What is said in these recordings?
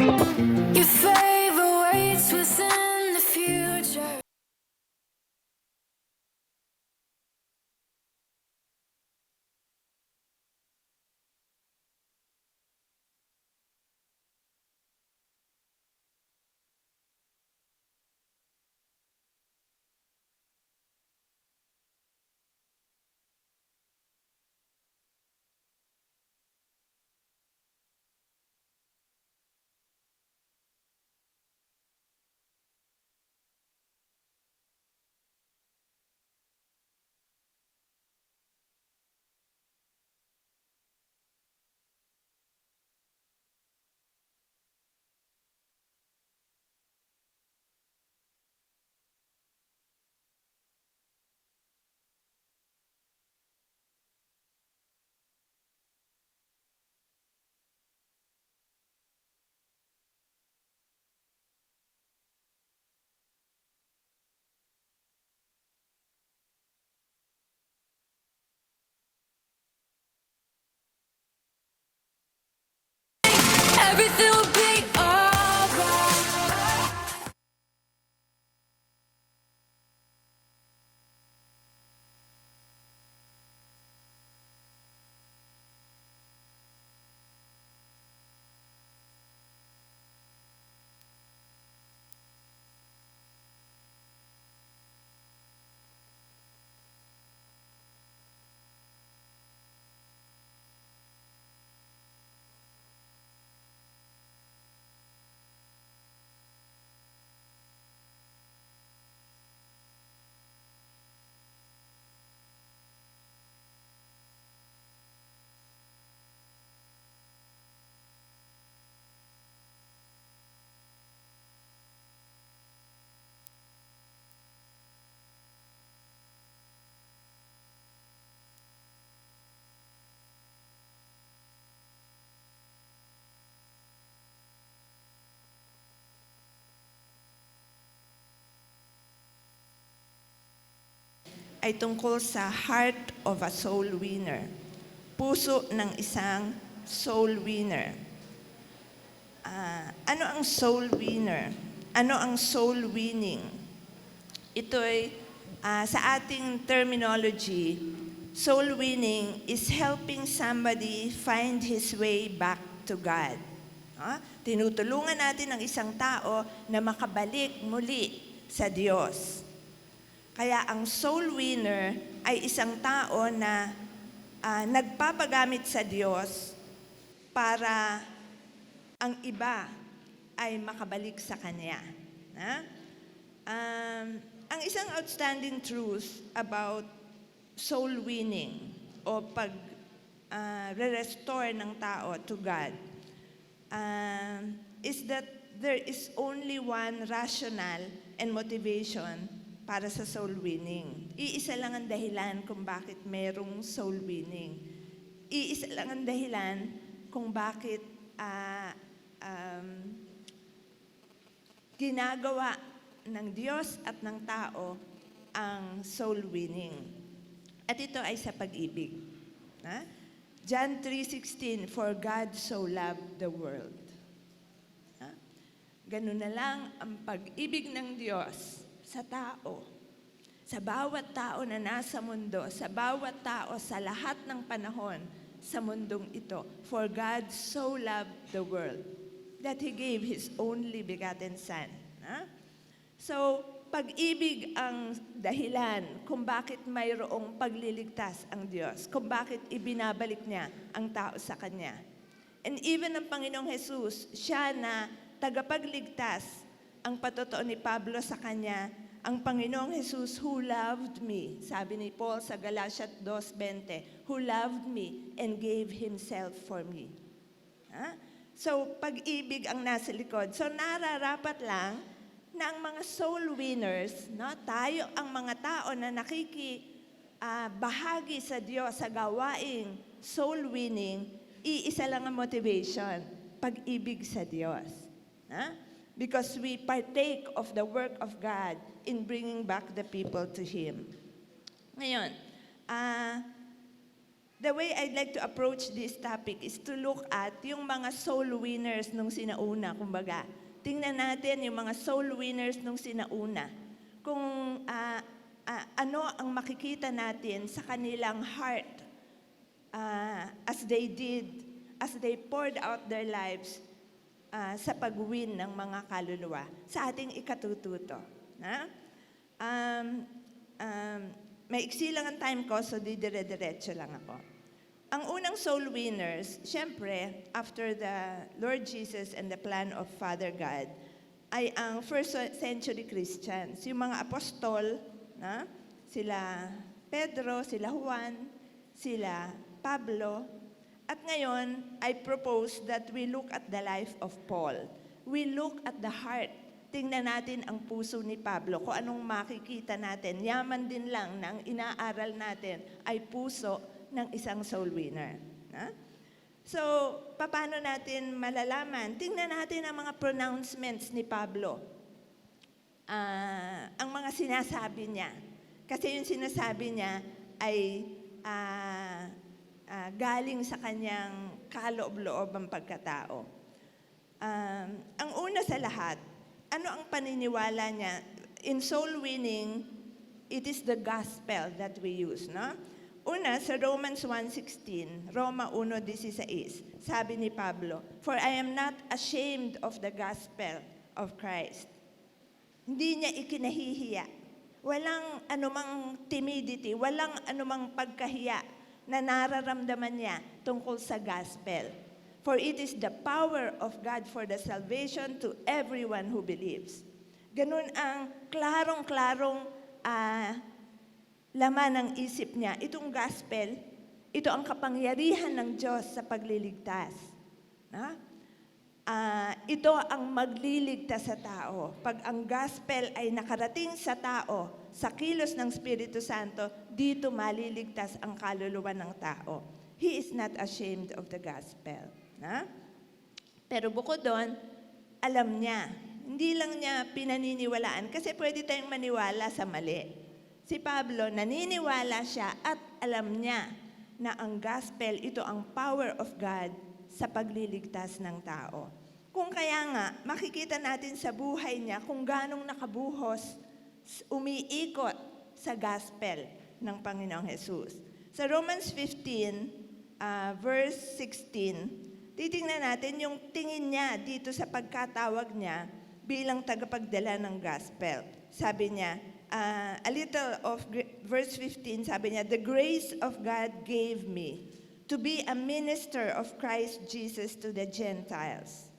Your favor waits within the future. Everything will be alright. Ay tungkol sa heart of a soul winner. Puso ng isang soul winner. Ano ang soul winner? Ano ang soul winning? Ito ay sa ating terminology, soul winning is helping somebody find his way back to God. Tinutulungan natin ang isang tao na makabalik muli sa Diyos. Kaya ang soul winner ay isang tao na nagpapagamit sa Diyos para ang iba ay makabalik sa Kanya. Ang isang outstanding truth about soul winning o re-restore ng tao to God is that there is only one rationale and motivation para sa soul winning. Iisa lang ang dahilan kung bakit merong soul winning. Iisa lang ang dahilan kung bakit ginagawa ng Diyos at ng tao ang soul winning. At ito ay sa pag-ibig. John 3:16, for God so loved the world. Ganun na lang ang pag-ibig ng Diyos sa tao, sa bawat tao na nasa mundo, sa bawat tao sa lahat ng panahon sa mundong ito. For God so loved the world that He gave His only begotten Son. So, pag-ibig ang dahilan kung bakit mayroong pagliligtas ang Diyos, kung bakit ibinabalik niya ang tao sa Kanya. And even ang Panginoong Jesus, siya na tagapagligtas, ang patotoo ni Pablo sa kanya, ang Panginoong Jesus who loved me, sabi ni Paul sa Galatians 2:20, who loved me and gave Himself for me. So, pag-ibig ang nasa likod. So, nararapat lang na ang mga soul winners, tayo ang mga tao na bahagi sa Diyos sa gawaing soul winning, iisa lang ang motivation, pag-ibig sa Diyos. Because we partake of the work of God in bringing back the people to Him. Ngayon, the way I'd like to approach this topic is to look at yung mga soul winners nung sinauna, kumbaga. Tingnan natin yung mga soul winners nung sinauna. Kung ano ang makikita natin sa kanilang heart as they poured out their lives sa pag-win ng mga kaluluwa sa ating ikatututo. Maiksi lang ang time ko, so didire-diretso lang ako. Ang unang soul winners, syempre, after the Lord Jesus and the plan of Father God, ay ang first century Christians, yung mga apostol, sila Pedro, sila Juan, sila Pablo, at ngayon, I propose that we look at the life of Paul. We look at the heart. Tingnan natin ang puso ni Pablo, kung anong makikita natin. Yaman din lang na ang inaaral natin ay puso ng isang soul winner. So, paano natin malalaman? Tingnan natin ang mga pronouncements ni Pablo. Ang mga sinasabi niya. Kasi yung sinasabi niya ay galing sa kanyang kaloob-loob ang pagkatao. Ang una sa lahat, ano ang paniniwala niya? In soul winning, it is the gospel that we use, no? Una, sa Romans 1:16, Roma 1:16, sabi ni Pablo, "For I am not ashamed of the gospel of Christ." Hindi niya ikinahihiya. Walang anumang timidity, walang anumang pagkahiya na nararamdaman niya tungkol sa gospel. For it is the power of God for the salvation to everyone who believes. Ganun ang klarong-klarong laman ng isip niya. Itong gospel, ito ang kapangyarihan ng Diyos sa pagliligtas. Ito ang magliligtas sa tao. Pag ang gospel ay nakarating sa tao, sa kilos ng Espiritu Santo, dito maliligtas ang kaluluwa ng tao. He is not ashamed of the gospel. Pero bukod doon, alam niya. Hindi lang niya pinaniniwalaan kasi pwede tayong maniwala sa mali. Si Pablo, naniniwala siya at alam niya na ang gospel, ito ang power of God sa pagliligtas ng tao. Kung kaya nga, makikita natin sa buhay niya kung ganong nakabuhos, umiikot sa gospel ng Panginoong Jesus. Sa Romans 15, verse 16, titingnan natin yung tingin niya dito sa pagkatawag niya bilang tagapagdala ng gospel. Sabi niya, verse 15, sabi niya, "The grace of God gave me to be a minister of Christ Jesus to the Gentiles.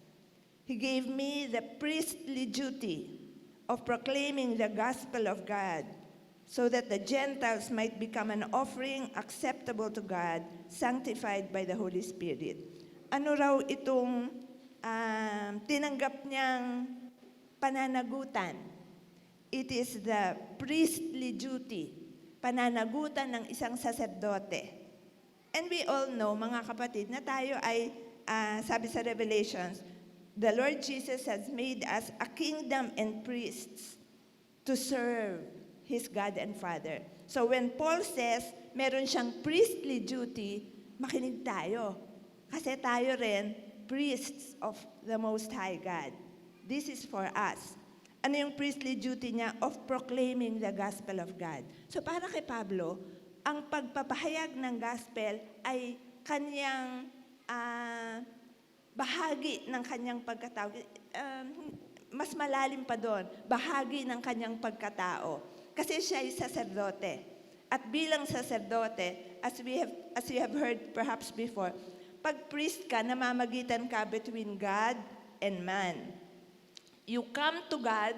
He gave me the priestly duty of proclaiming the gospel of God, so that the Gentiles might become an offering acceptable to God, sanctified by the Holy Spirit." Ano raw itong tinanggap niyang pananagutan? It is the priestly duty, pananagutan ng isang saserdote. And we all know, mga kapatid, na tayo ay, sabi sa Revelations, the Lord Jesus has made us a kingdom and priests to serve His God and Father. So when Paul says, meron siyang priestly duty, makinig tayo. Kasi tayo rin, priests of the Most High God. This is for us. Ano yung priestly duty niya? Of proclaiming the gospel of God. So para kay Pablo, ang pagpapahayag ng gospel ay kanyang bahagi ng kanyang pagkatao. Mas malalim pa doon, bahagi ng kanyang pagkatao. Kasi siya ay saserdote. At bilang saserdote, as you have heard perhaps before, pag priest ka, namamagitan ka between God and man. You come to God,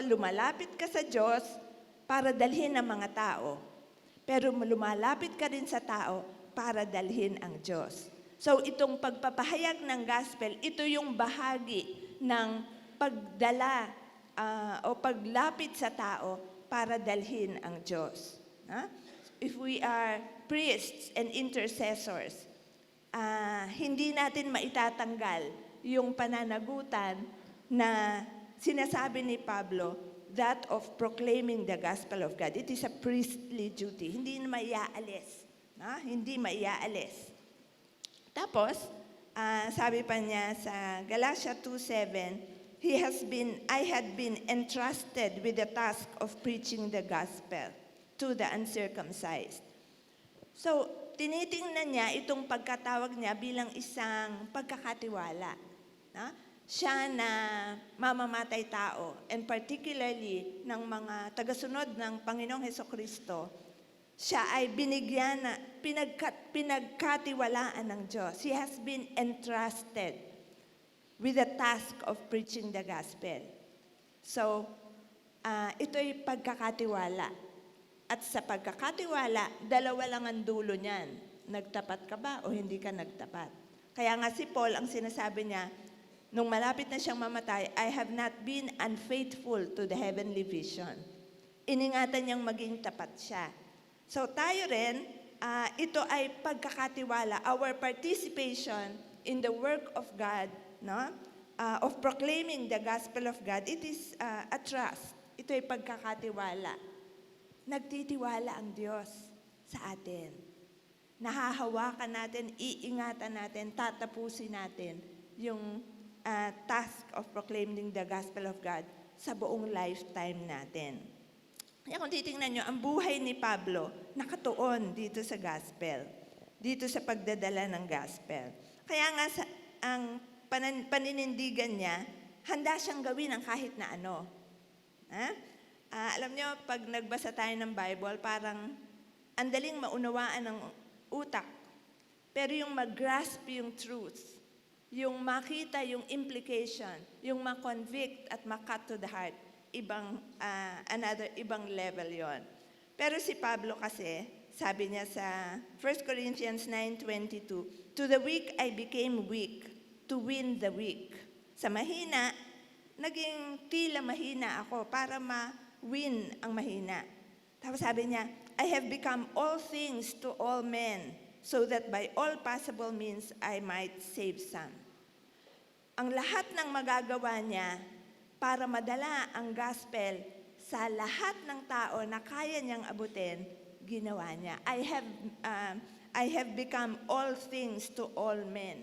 lumalapit ka sa Diyos para dalhin ang mga tao. Pero lumalapit ka din sa tao para dalhin ang Diyos. So itong pagpapahayag ng gospel, ito yung bahagi ng pagdala o paglapit sa tao para dalhin ang Diyos. If we are priests and intercessors, hindi natin maitatanggal yung pananagutan na sinasabi ni Pablo, that of proclaiming the gospel of God. It is a priestly duty. Hindi na maiaalis. Hindi maiaalis. Tapos, sabi pa niya sa Galatia 2:7, I had been entrusted with the task of preaching the gospel to the uncircumcised. So, tinitingnan niya itong pagkatawag niya bilang isang pagkakatiwala. Siya na mamamatay tao, and particularly ng mga tagasunod ng Panginoong Hesukristo, siya ay binigyan na, pinagkatiwalaan ng Diyos. He has been entrusted with the task of preaching the gospel. So, ito'y pagkakatiwala. At sa pagkakatiwala, dalawa lang ang dulo niyan. Nagtapat ka ba o hindi ka nagtapat? Kaya nga si Paul, ang sinasabi niya, nung malapit na siyang mamatay, I have not been unfaithful to the heavenly vision. Iningatan niyang maging tapat siya. So tayo rin, ito ay pagkakatiwala. Our participation in the work of God, of proclaiming the gospel of God, it is a trust. Ito ay pagkakatiwala. Nagtitiwala ang Diyos sa atin. Nahahawakan natin, iingatan natin, tatapusin natin yung task of proclaiming the gospel of God sa buong lifetime natin. Kaya kung titingnan nyo, ang buhay ni Pablo nakatuon dito sa gospel, dito sa pagdadala ng gospel. Kaya nga ang paninindigan niya, handa siyang gawin ang kahit na ano. Alam nyo, pag nagbasa tayo ng Bible, parang andaling maunawaan ng utak. Pero yung mag-grasp yung truth, yung makita yung implication, yung ma-convict at ma-cut to the heart, ibang level yon. Pero si Pablo kasi, sabi niya sa 1 Corinthians 9:22, to the weak I became weak to win the weak. Sa mahina, naging tila mahina ako para ma-win ang mahina. Tapos sabi niya, I have become all things to all men so that by all possible means I might save some. Ang lahat ng magagawa niya para madala ang gospel sa lahat ng tao na kaya niyang abutin, ginawa niya. I have become all things to all men.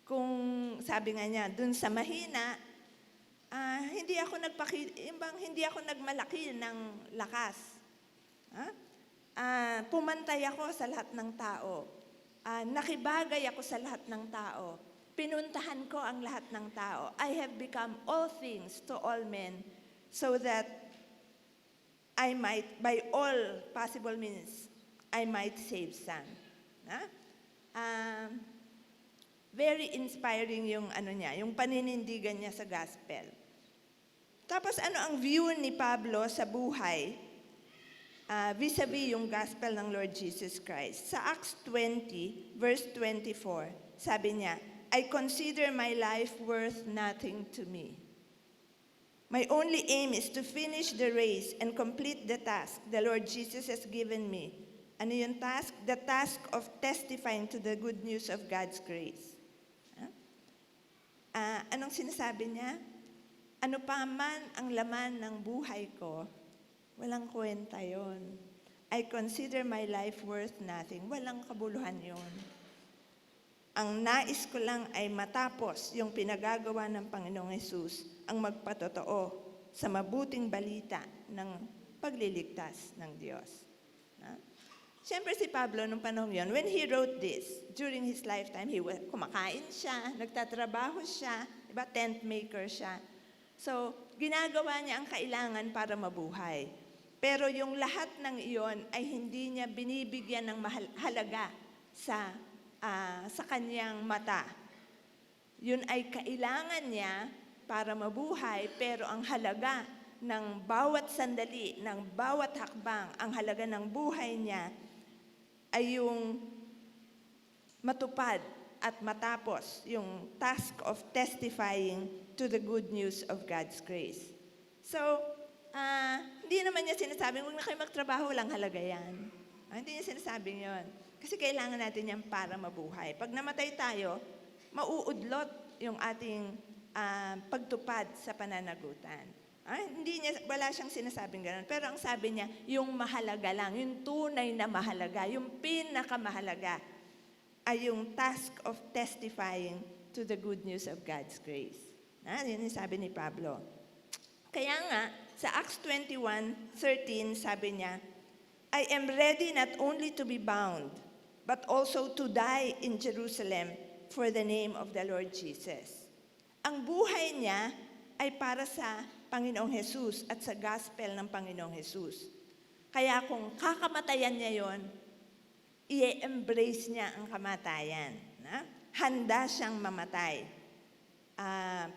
Kung sabi nga niya, dun sa mahina, hindi ako nagmalaki ng lakas. Pumantay ako sa lahat ng tao. Nakibagay ako sa lahat ng tao. Pinuntahan ko ang lahat ng tao. I have become all things to all men so that I might, by all possible means, I might save some. Very inspiring yung yung paninindigan niya sa gospel. Tapos ano ang view ni Pablo sa buhay vis-a-vis yung gospel ng Lord Jesus Christ? Sa Acts 20, verse 24, sabi niya, I consider my life worth nothing to me. My only aim is to finish the race and complete the task the Lord Jesus has given me. Ano yung task? The task of testifying to the good news of God's grace. Anong sinasabi niya? Ano pa man ang laman ng buhay ko, walang kwenta yon. I consider my life worth nothing. Walang kabuluhan yon. Ang nais ko lang ay matapos yung pinagagawa ng Panginoong Hesus, ang magpatotoo sa mabuting balita ng pagliligtas ng Diyos. Siyempre si Pablo nung panahon yon, when he wrote this, during his lifetime, kumakain siya, nagtatrabaho siya, diba? Tent maker siya. So, ginagawa niya ang kailangan para mabuhay. Pero yung lahat ng iyon ay hindi niya binibigyan ng halaga sa kanyang mata. Yun ay kailangan niya para mabuhay, pero ang halaga ng bawat sandali, ng bawat hakbang, ang halaga ng buhay niya ay yung matupad at matapos yung task of testifying to the good news of God's grace. So, hindi naman niya sinasabing, huwag na kayo magtrabaho, walang halaga yan. Hindi niya sinasabing yon. Kasi kailangan natin yan para mabuhay. Pag namatay tayo, mauudlot yung ating pagtupad sa pananagutan. Wala siyang sinasabing gano'n. Pero ang sabi niya, yung mahalaga lang, yung tunay na mahalaga, yung pinakamahalaga, ay yung task of testifying to the good news of God's grace. Yun yung sabi ni Pablo. Kaya nga, sa Acts 21:13, sabi niya, I am ready not only to be bound, but also to die in Jerusalem for the name of the Lord Jesus. Ang buhay niya ay para sa Panginoong Jesus at sa gospel ng Panginoong Jesus. Kaya kung kakamatayan niya yon, i-embrace niya ang kamatayan. Handa siyang mamatay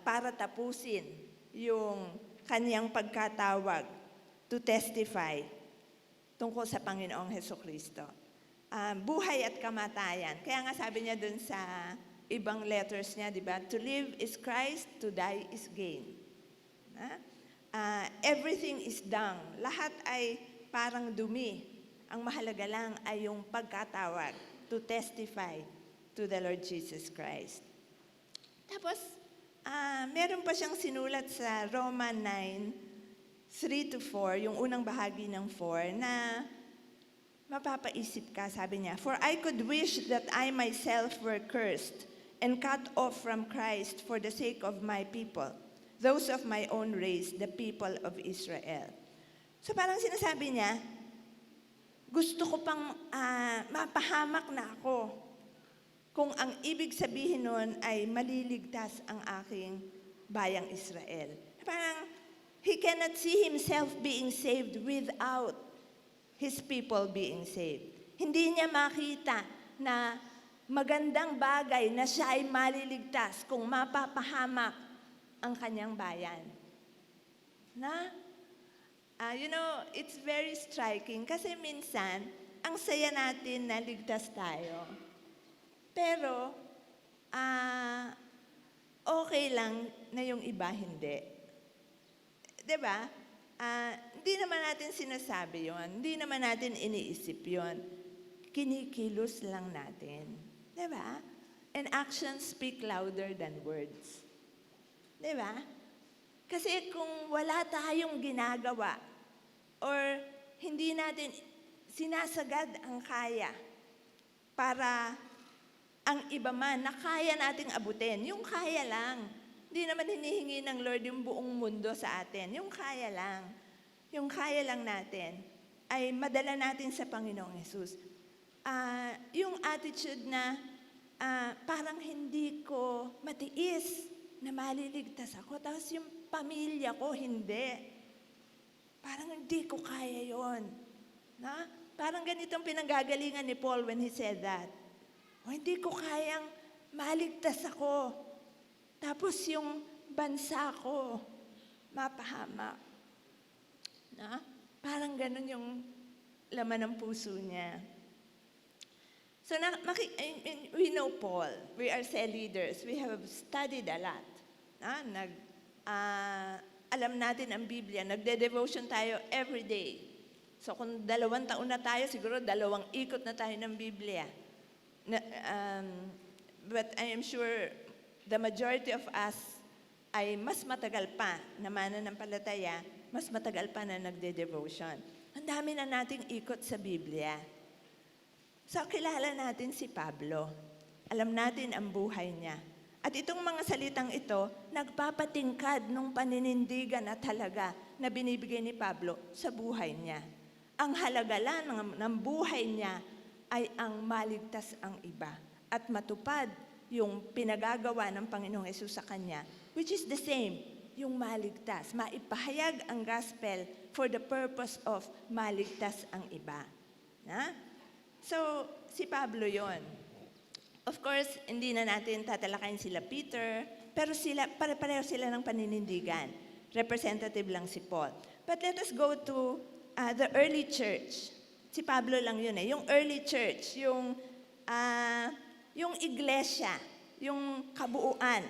para tapusin yung kaniyang pagkatawag to testify tungkol sa Panginoong Hesukristo. Buhay at kamatayan. Kaya nga sabi niya dun sa ibang letters niya, di ba? To live is Christ, to die is gain. Everything is dung. Lahat ay parang dumi. Ang mahalaga lang ay yung pagkatawag to testify to the Lord Jesus Christ. Tapos, meron pa siyang sinulat sa Roma 9:3-4, yung unang bahagi ng 4, na mapapaisip ka, sabi niya, For I could wish that I myself were cursed and cut off from Christ for the sake of my people, those of my own race, the people of Israel. So parang sinasabi niya, gusto ko pang mapahamak na ako kung ang ibig sabihin nun ay maliligtas ang aking bayang Israel. Parang he cannot see himself being saved without his people being saved. Hindi niya makita na magandang bagay na siya ay maliligtas kung mapapahamak ang kanyang bayan. It's very striking kasi minsan, ang saya natin na ligtas tayo. Pero, okay lang na yung iba hindi. Diba? Hindi naman natin sinasabi yon, hindi naman natin iniisip yon. Kinikilos lang natin. Diba? And actions speak louder than words. Diba? Kasi kung wala tayong ginagawa or hindi natin sinasagad ang kaya para ang iba man na kaya nating abutin, yung kaya lang. Hindi naman hinihingi ng Lord yung buong mundo sa atin. Yung kaya lang. Yung kaya lang natin ay madala natin sa Panginoong Jesus. Yung attitude na parang hindi ko matiis na maliligtas ako. Tapos yung pamilya ko, hindi. Parang hindi ko kaya yon. Parang ganitong pinanggagalingan ni Paul when he said that. Hindi ko kayang maligtas ako. Tapos yung bansa ko, mapahamak. Parang ganun yung laman ng puso niya. So, we know Paul. We are cell leaders. We have studied a lot. Alam natin ang Biblia. Nagde-devotion tayo every day. So, kung 2 taon na tayo, siguro 2 ikot na tayo ng Biblia. But I am sure the majority of us ay mas matagal pa na mananampalataya, mas matagal pa na nagde-devotion. Ang dami na nating ikot sa Biblia. So, kilala natin si Pablo. Alam natin ang buhay niya. At itong mga salitang ito, nagpapatingkad ng paninindigan at halaga na binibigay ni Pablo sa buhay niya. Ang halaga lang ng buhay niya ay ang maligtas ang iba at matupad yung pinagagawa ng Panginoong Hesus sa kanya, which is the same, yung maligtas. Maipahayag ang gospel for the purpose of maligtas ang iba. So, si Pablo yon. Of course, hindi na natin tatalakayin sila Peter, pero pare-pareho sila ng paninindigan. Representative lang si Paul. But let us go to the early church. Si Pablo lang yun eh. Yung early church, yung iglesia, yung kabuuan.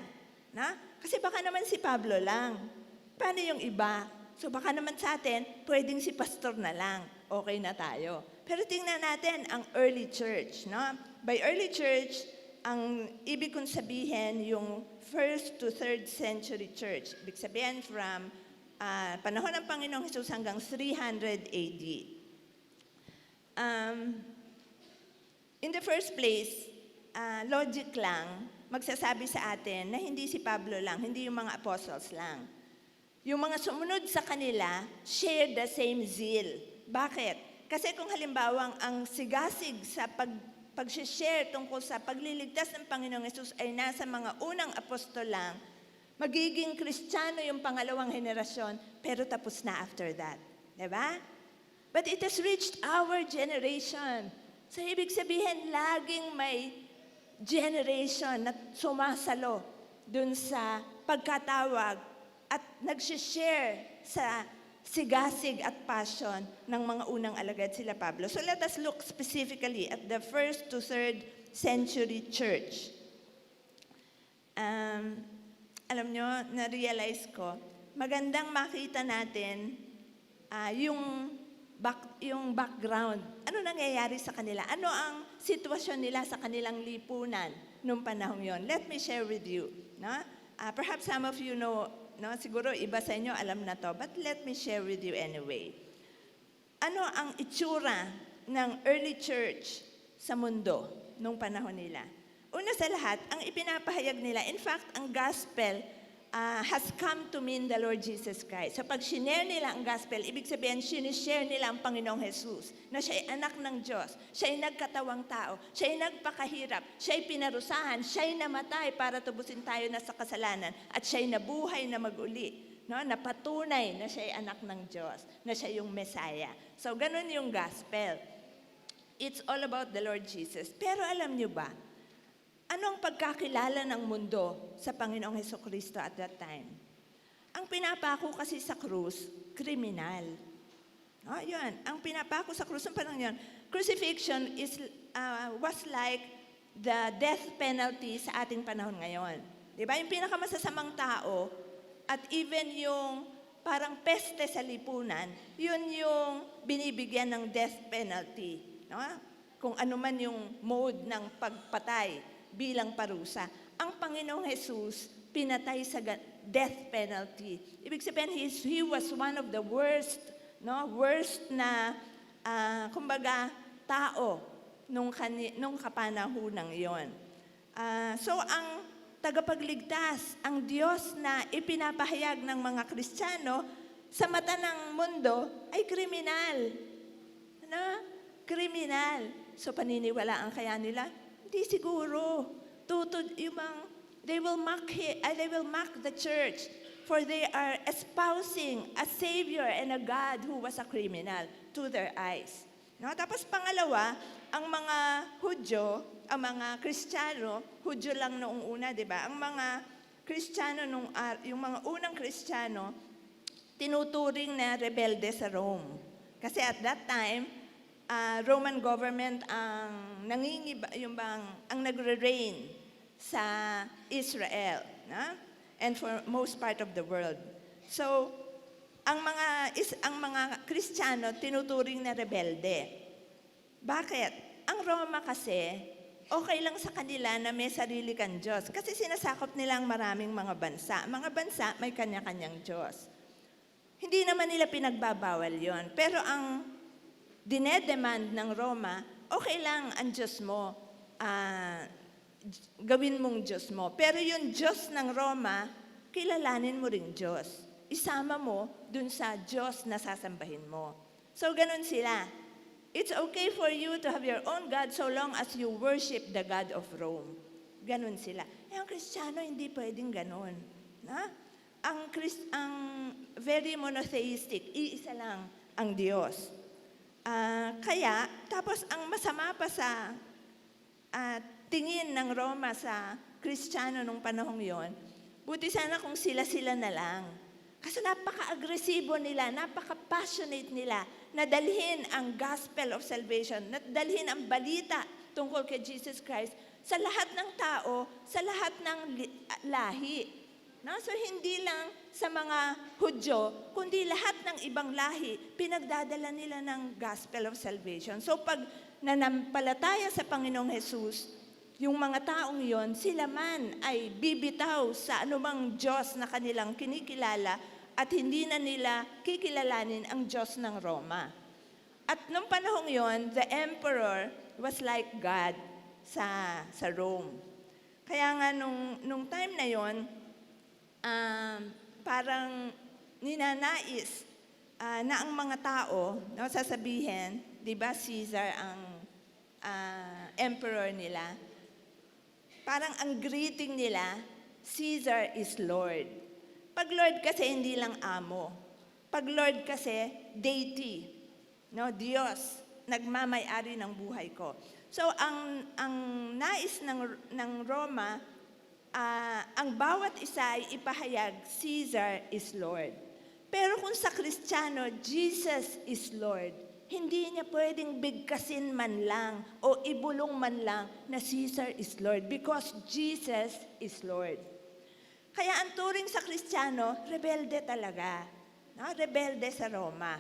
Kasi baka naman si Pablo lang. Paano yung iba? So baka naman sa atin, pwedeng si pastor na lang. Okay na tayo. Pero tingnan natin ang early church. By early church, ang ibig kong sabihin yung 1st to 3rd century church. Ibig sabihin from panahon ng Panginoong Hesus hanggang 300 AD. In the first place, logic lang, magsasabi sa atin na hindi si Pablo lang, hindi yung mga apostles lang. Yung mga sumunod sa kanila, share the same zeal. Bakit? Kasi kung halimbawa ang sigasig sa pag-share tungkol sa pagliligtas ng Panginoong Hesus ay nasa mga unang apostol lang, magiging Kristiyano yung pangalawang henerasyon, pero tapos na after that. Diba? But it has reached our generation. So, ibig sabihin, laging may generation na sumasalo dun sa pagkatawag at nagsishare sa sigasig at passion ng mga unang alagad sila Pablo. So, let us look specifically at the 1st to 3rd century church. Alam nyo, na-realize ko, magandang makita natin yung background. Ano nangyayari sa kanila? Ano ang sitwasyon nila sa kanilang lipunan nung panahon yon? Let me share with you. No? Perhaps some of you know, no? Siguro iba sa inyo alam na to, but let me share with you anyway. Ano ang itsura ng early church sa mundo nung panahon nila? Una sa lahat, ang ipinapahayag nila, in fact, ang gospel has come to mean the Lord Jesus Christ. So pag sinare nila ang gospel, ibig sabihin, sinishare nila ang Panginoong Jesus, na siya ay anak ng Diyos, siya ay nagkatawang tao, siya ay nagpakahirap, siya ay pinarusahan, siya ay namatay para tubusin tayo na sa kasalanan, at siya ay nabuhay na mag-uli. No? Napatunay na siya ay anak ng Diyos, na siya yung Messiah. So ganun yung gospel. It's all about the Lord Jesus. Pero alam nyo ba, ano ang pagkakilala ng mundo sa Panginoong Hesukristo at that time? Ang pinapako kasi sa krus, kriminal. Yun. Ang pinapako sa krus ng panahon yun, crucifixion was like the death penalty sa ating panahon ngayon. Diba? Yung pinakamasasamang tao at even yung parang peste sa lipunan, yun yung binibigyan ng death penalty. No? Kung ano man yung mode ng pagpatay bilang parusa. Ang Panginoong Jesus pinatay sa death penalty. Ibig sabihin, he was one of the worst na, kumbaga, tao nung kapanahunang yon. So, ang tagapagligtas, ang Diyos na ipinapahayag ng mga Kristiyano sa mata ng mundo ay kriminal. Kriminal. So, paniniwalaan kaya nila? Hindi siguro. They will mock the church, for they are espousing a Savior and a God who was a criminal to their eyes. No? Tapos pangalawa, ang mga Hudyo, ang mga Kristiyano, Hudyo lang noong una, di ba? Ang mga Kristiyano, yung mga unang Kristiyano, tinuturing na rebelde sa Rome. Kasi at that time, Roman government ang ang nagre-reign sa Israel, and for most part of the world. So, ang mga Kristiyano tinuturing na rebelde. Bakit? Ang Roma kasi okay lang sa kanila na may sarili kang Diyos kasi sinasakop nila ang maraming mga bansa. Mga bansa may kanya-kanyang Diyos. Hindi naman nila pinagbabawal 'yon. Pero ang dinedemand ng Roma, okay lang ang Diyos mo, gawin mong Diyos mo. Pero yung Diyos ng Roma, kilalanin mo ring Diyos. Isama mo dun sa Diyos na sasambahin mo. So, ganun sila. It's okay for you to have your own God so long as you worship the God of Rome. Ganun sila. Ang Kristiyano, hindi pwedeng ganun. Ang very monotheistic, iisa lang ang Diyos. Kaya, tapos ang masama pa sa tingin ng Roma sa Kristiyano nung panahong yon, buti sana kung sila-sila na lang. Kasi napaka-agresibo nila, napaka-passionate nila na dalhin ang gospel of salvation, na dalhin ang balita tungkol kay Jesus Christ sa lahat ng tao, sa lahat ng lahi. So, hindi lang sa mga Hudyo, kundi lahat ng ibang lahi, pinagdadala nila ng gospel of salvation. So, pag nanampalataya sa Panginoong Jesus, yung mga taong yon, sila man ay bibitaw sa anumang Diyos na kanilang kinikilala at hindi na nila kikilalanin ang Diyos ng Roma. At nung panahong yon, the emperor was like God sa Rome. Kaya nga nung time na yon, parang ninanais na ang mga tao, no, sasabihin, di ba Caesar ang emperor nila, parang ang greeting nila, Caesar is Lord. Pag Lord kasi hindi lang amo. Pag Lord kasi deity, no, Diyos, nagmamay-ari ng buhay ko. So ang nais ng Roma, ang bawat isa ay ipahayag, Caesar is Lord. Pero kung sa Kristiyano, Jesus is Lord, hindi niya pwedeng bigkasin man lang o ibulong man lang na Caesar is Lord because Jesus is Lord. Kaya ang turing sa Kristiyano, rebelde talaga. No? Rebelde sa Roma.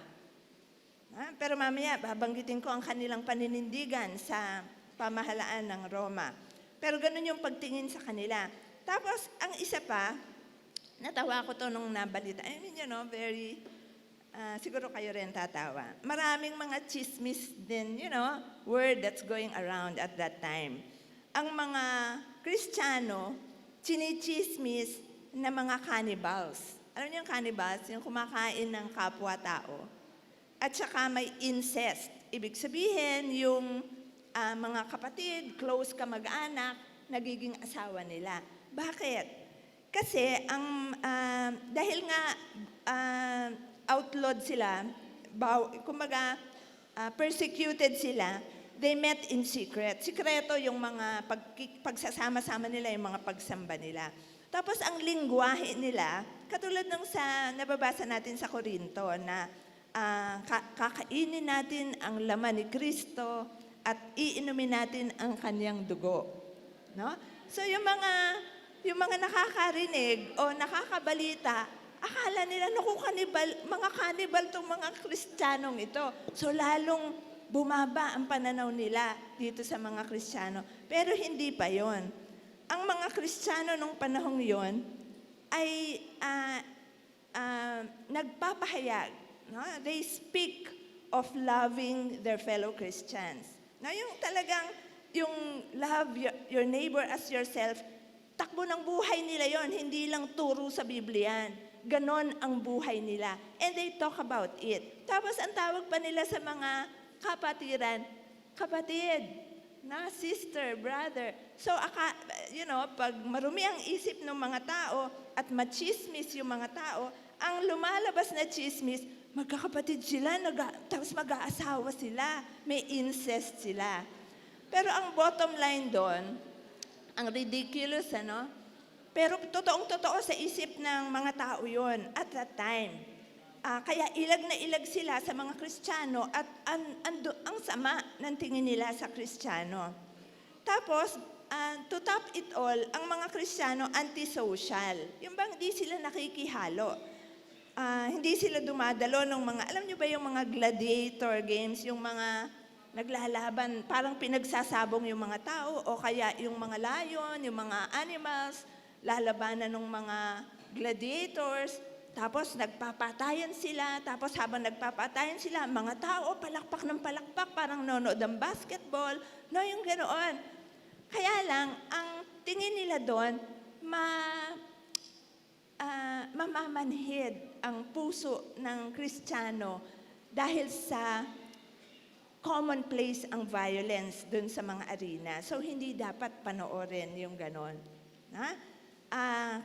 Pero mamaya, babanggitin ko ang kanilang paninindigan sa pamahalaan ng Roma. Pero ganun yung pagtingin sa kanila. Tapos, ang isa pa, natawa ko to nung nabalita. I mean, very, siguro kayo rin tatawa. Maraming mga chismis din, word that's going around at that time. Ang mga Kristiyano, chinichismis na mga cannibals. Alam niyo yung cannibals? Yung kumakain ng kapwa-tao. At saka may incest. Ibig sabihin, yung mga kapatid, close kamag-anak, nagiging asawa nila. Bakit? Kasi dahil nga outlawed sila, persecuted sila, they met in secret. Sikreto yung mga pagsasama-sama nila, yung mga pagsamba nila. Tapos ang lingwahe nila, katulad ng nababasa natin sa Korinto na kakainin natin ang laman ni Kristo at iinumin natin ang kanyang dugo. No? So yung mga nakakarinig o nakakabalita, akala nila, mga kanibal tong mga Kristiyanong ito. So lalong bumaba ang pananaw nila dito sa mga Kristiyano. Pero hindi pa yon. Ang mga Kristiyano nung panahong yon ay nagpapahayag. No? They speak of loving their fellow Christians. No? Yung talagang, yung love your neighbor as yourself, takbo ng buhay nila yon, hindi lang turo sa Biblia. Ganon ang buhay nila. And they talk about it. Tapos ang tawag pa nila sa mga kapatiran, kapatid, na sister, brother. So, pag marumi ang isip ng mga tao at machismis yung mga tao, ang lumalabas na chismis, magkakapatid sila, tapos mag-aasawa sila, may incest sila. Pero ang bottom line doon, ang ridiculous, pero totoong-totoo sa isip ng mga tao yon at that time. Kaya ilag na ilag sila sa mga Kristiyano at ang sama ng tingin nila sa Kristiyano. Tapos, to top it all, ang mga Kristiyano antisocial. Yung bang hindi sila nakikihalo. Hindi sila dumadalo ng mga, alam niyo ba yung mga gladiator games, yung mga naglalaban, parang pinagsasabong yung mga tao o kaya yung mga lion, yung mga animals, lalabanan ng mga gladiators. Tapos nagpapatayan sila, tapos habang nagpapatayan sila, mga tao, palakpak ng palakpak, parang nonood ng basketball, no, yung ganoon. Kaya lang, ang tingin nila doon, mamamanhid ang puso ng Kristiyano dahil sa commonplace ang violence doon sa mga arena. So, hindi dapat panoorin yung ganon.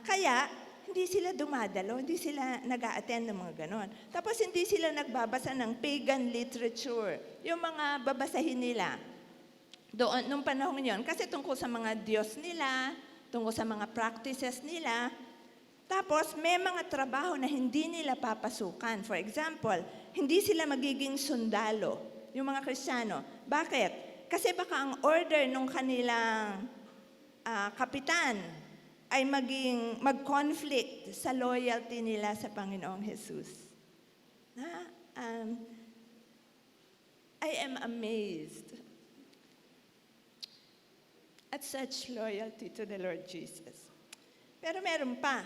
Kaya, hindi sila dumadalo, hindi sila nag-a-attend ng mga ganon. Tapos hindi sila nagbabasa ng pagan literature, yung mga babasahin nila doon nung panahon yon. Kasi tungkol sa mga Diyos nila, tungkol sa mga practices nila. Tapos may mga trabaho na hindi nila papasukan. For example, hindi sila magiging sundalo, yung mga Kristiyano. Bakit? Kasi baka ang order ng kanilang kapitan ay mag-conflict sa loyalty nila sa Panginoong Jesus. I am amazed at such loyalty to the Lord Jesus. Pero meron pa.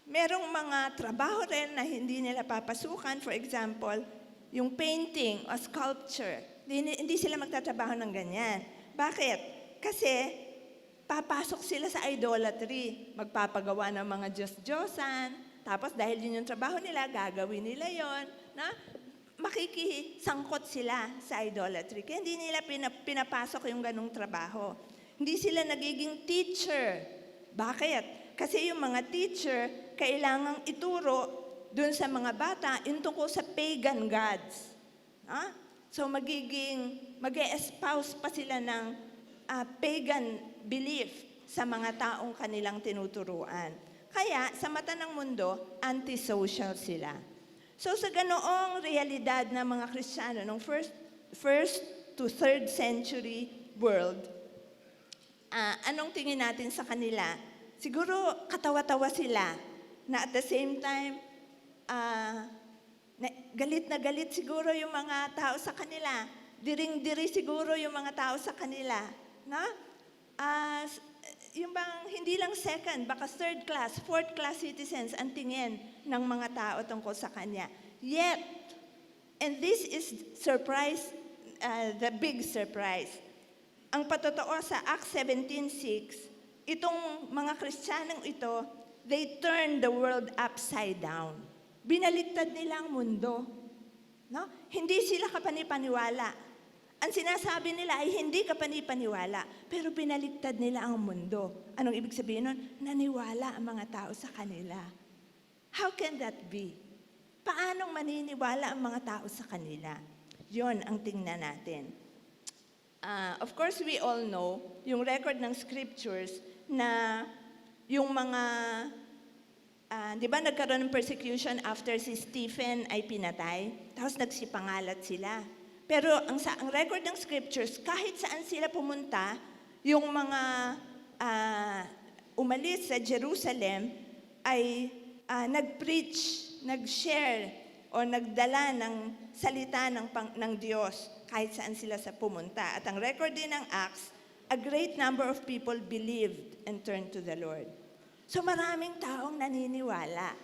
merong mga trabaho rin na hindi nila papasukan. For example, yung painting o sculpture. Hindi sila magtatrabaho ng ganyan. Bakit? Kasi papasok sila sa idolatry. Magpapagawa ng mga Diyos-Diyosan. Tapos dahil yun yung trabaho nila, gagawin nila yon, na makikisangkot sila sa idolatry. Kaya hindi nila pinapasok yung ganung trabaho. Hindi sila nagiging teacher. Bakit? Kasi yung mga teacher, kailangang ituro dun sa mga bata yung tungkol sa pagan gods. So mag-e-espouse pa sila ng pagan belief sa mga taong kanilang tinuturuan. Kaya sa mata ng mundo, antisocial sila. So sa ganoong realidad ng mga Kristiyano ng first to third century world, anong tingin natin sa kanila? Siguro katawa-tawa sila na at the same time, galit na galit siguro yung mga tao sa kanila. Diring-diri siguro yung mga tao sa kanila. No? Yung bang hindi lang second, baka third class, fourth class citizens ang tingin ng mga tao tungkol sa kanya. Yet, and this is the big surprise. Ang patotoo sa Acts 17:6, itong mga Kristiyanong ito, they turned the world upside down. Binaliktad nila ang mundo. No? Hindi sila kapanipaniwala. Ang sinasabi nila ay hindi kapanipaniwala, pero binaliktad nila ang mundo. Anong ibig sabihin nun? Naniwala ang mga tao sa kanila. How can that be? Paanong maniniwala ang mga tao sa kanila? Yon ang tingnan natin. Of course, we all know yung record ng scriptures na yung mga, di ba nagkaroon ng persecution after si Stephen ay pinatay? Tapos nagsipangalat sila. Pero ang record ng scriptures, kahit saan sila pumunta, yung mga umalis sa Jerusalem ay nag-preach, nag-share, o nagdala ng salita ng Diyos kahit saan sila pumunta. At ang record din ng Acts, a great number of people believed and turned to the Lord. So maraming taong naniniwala.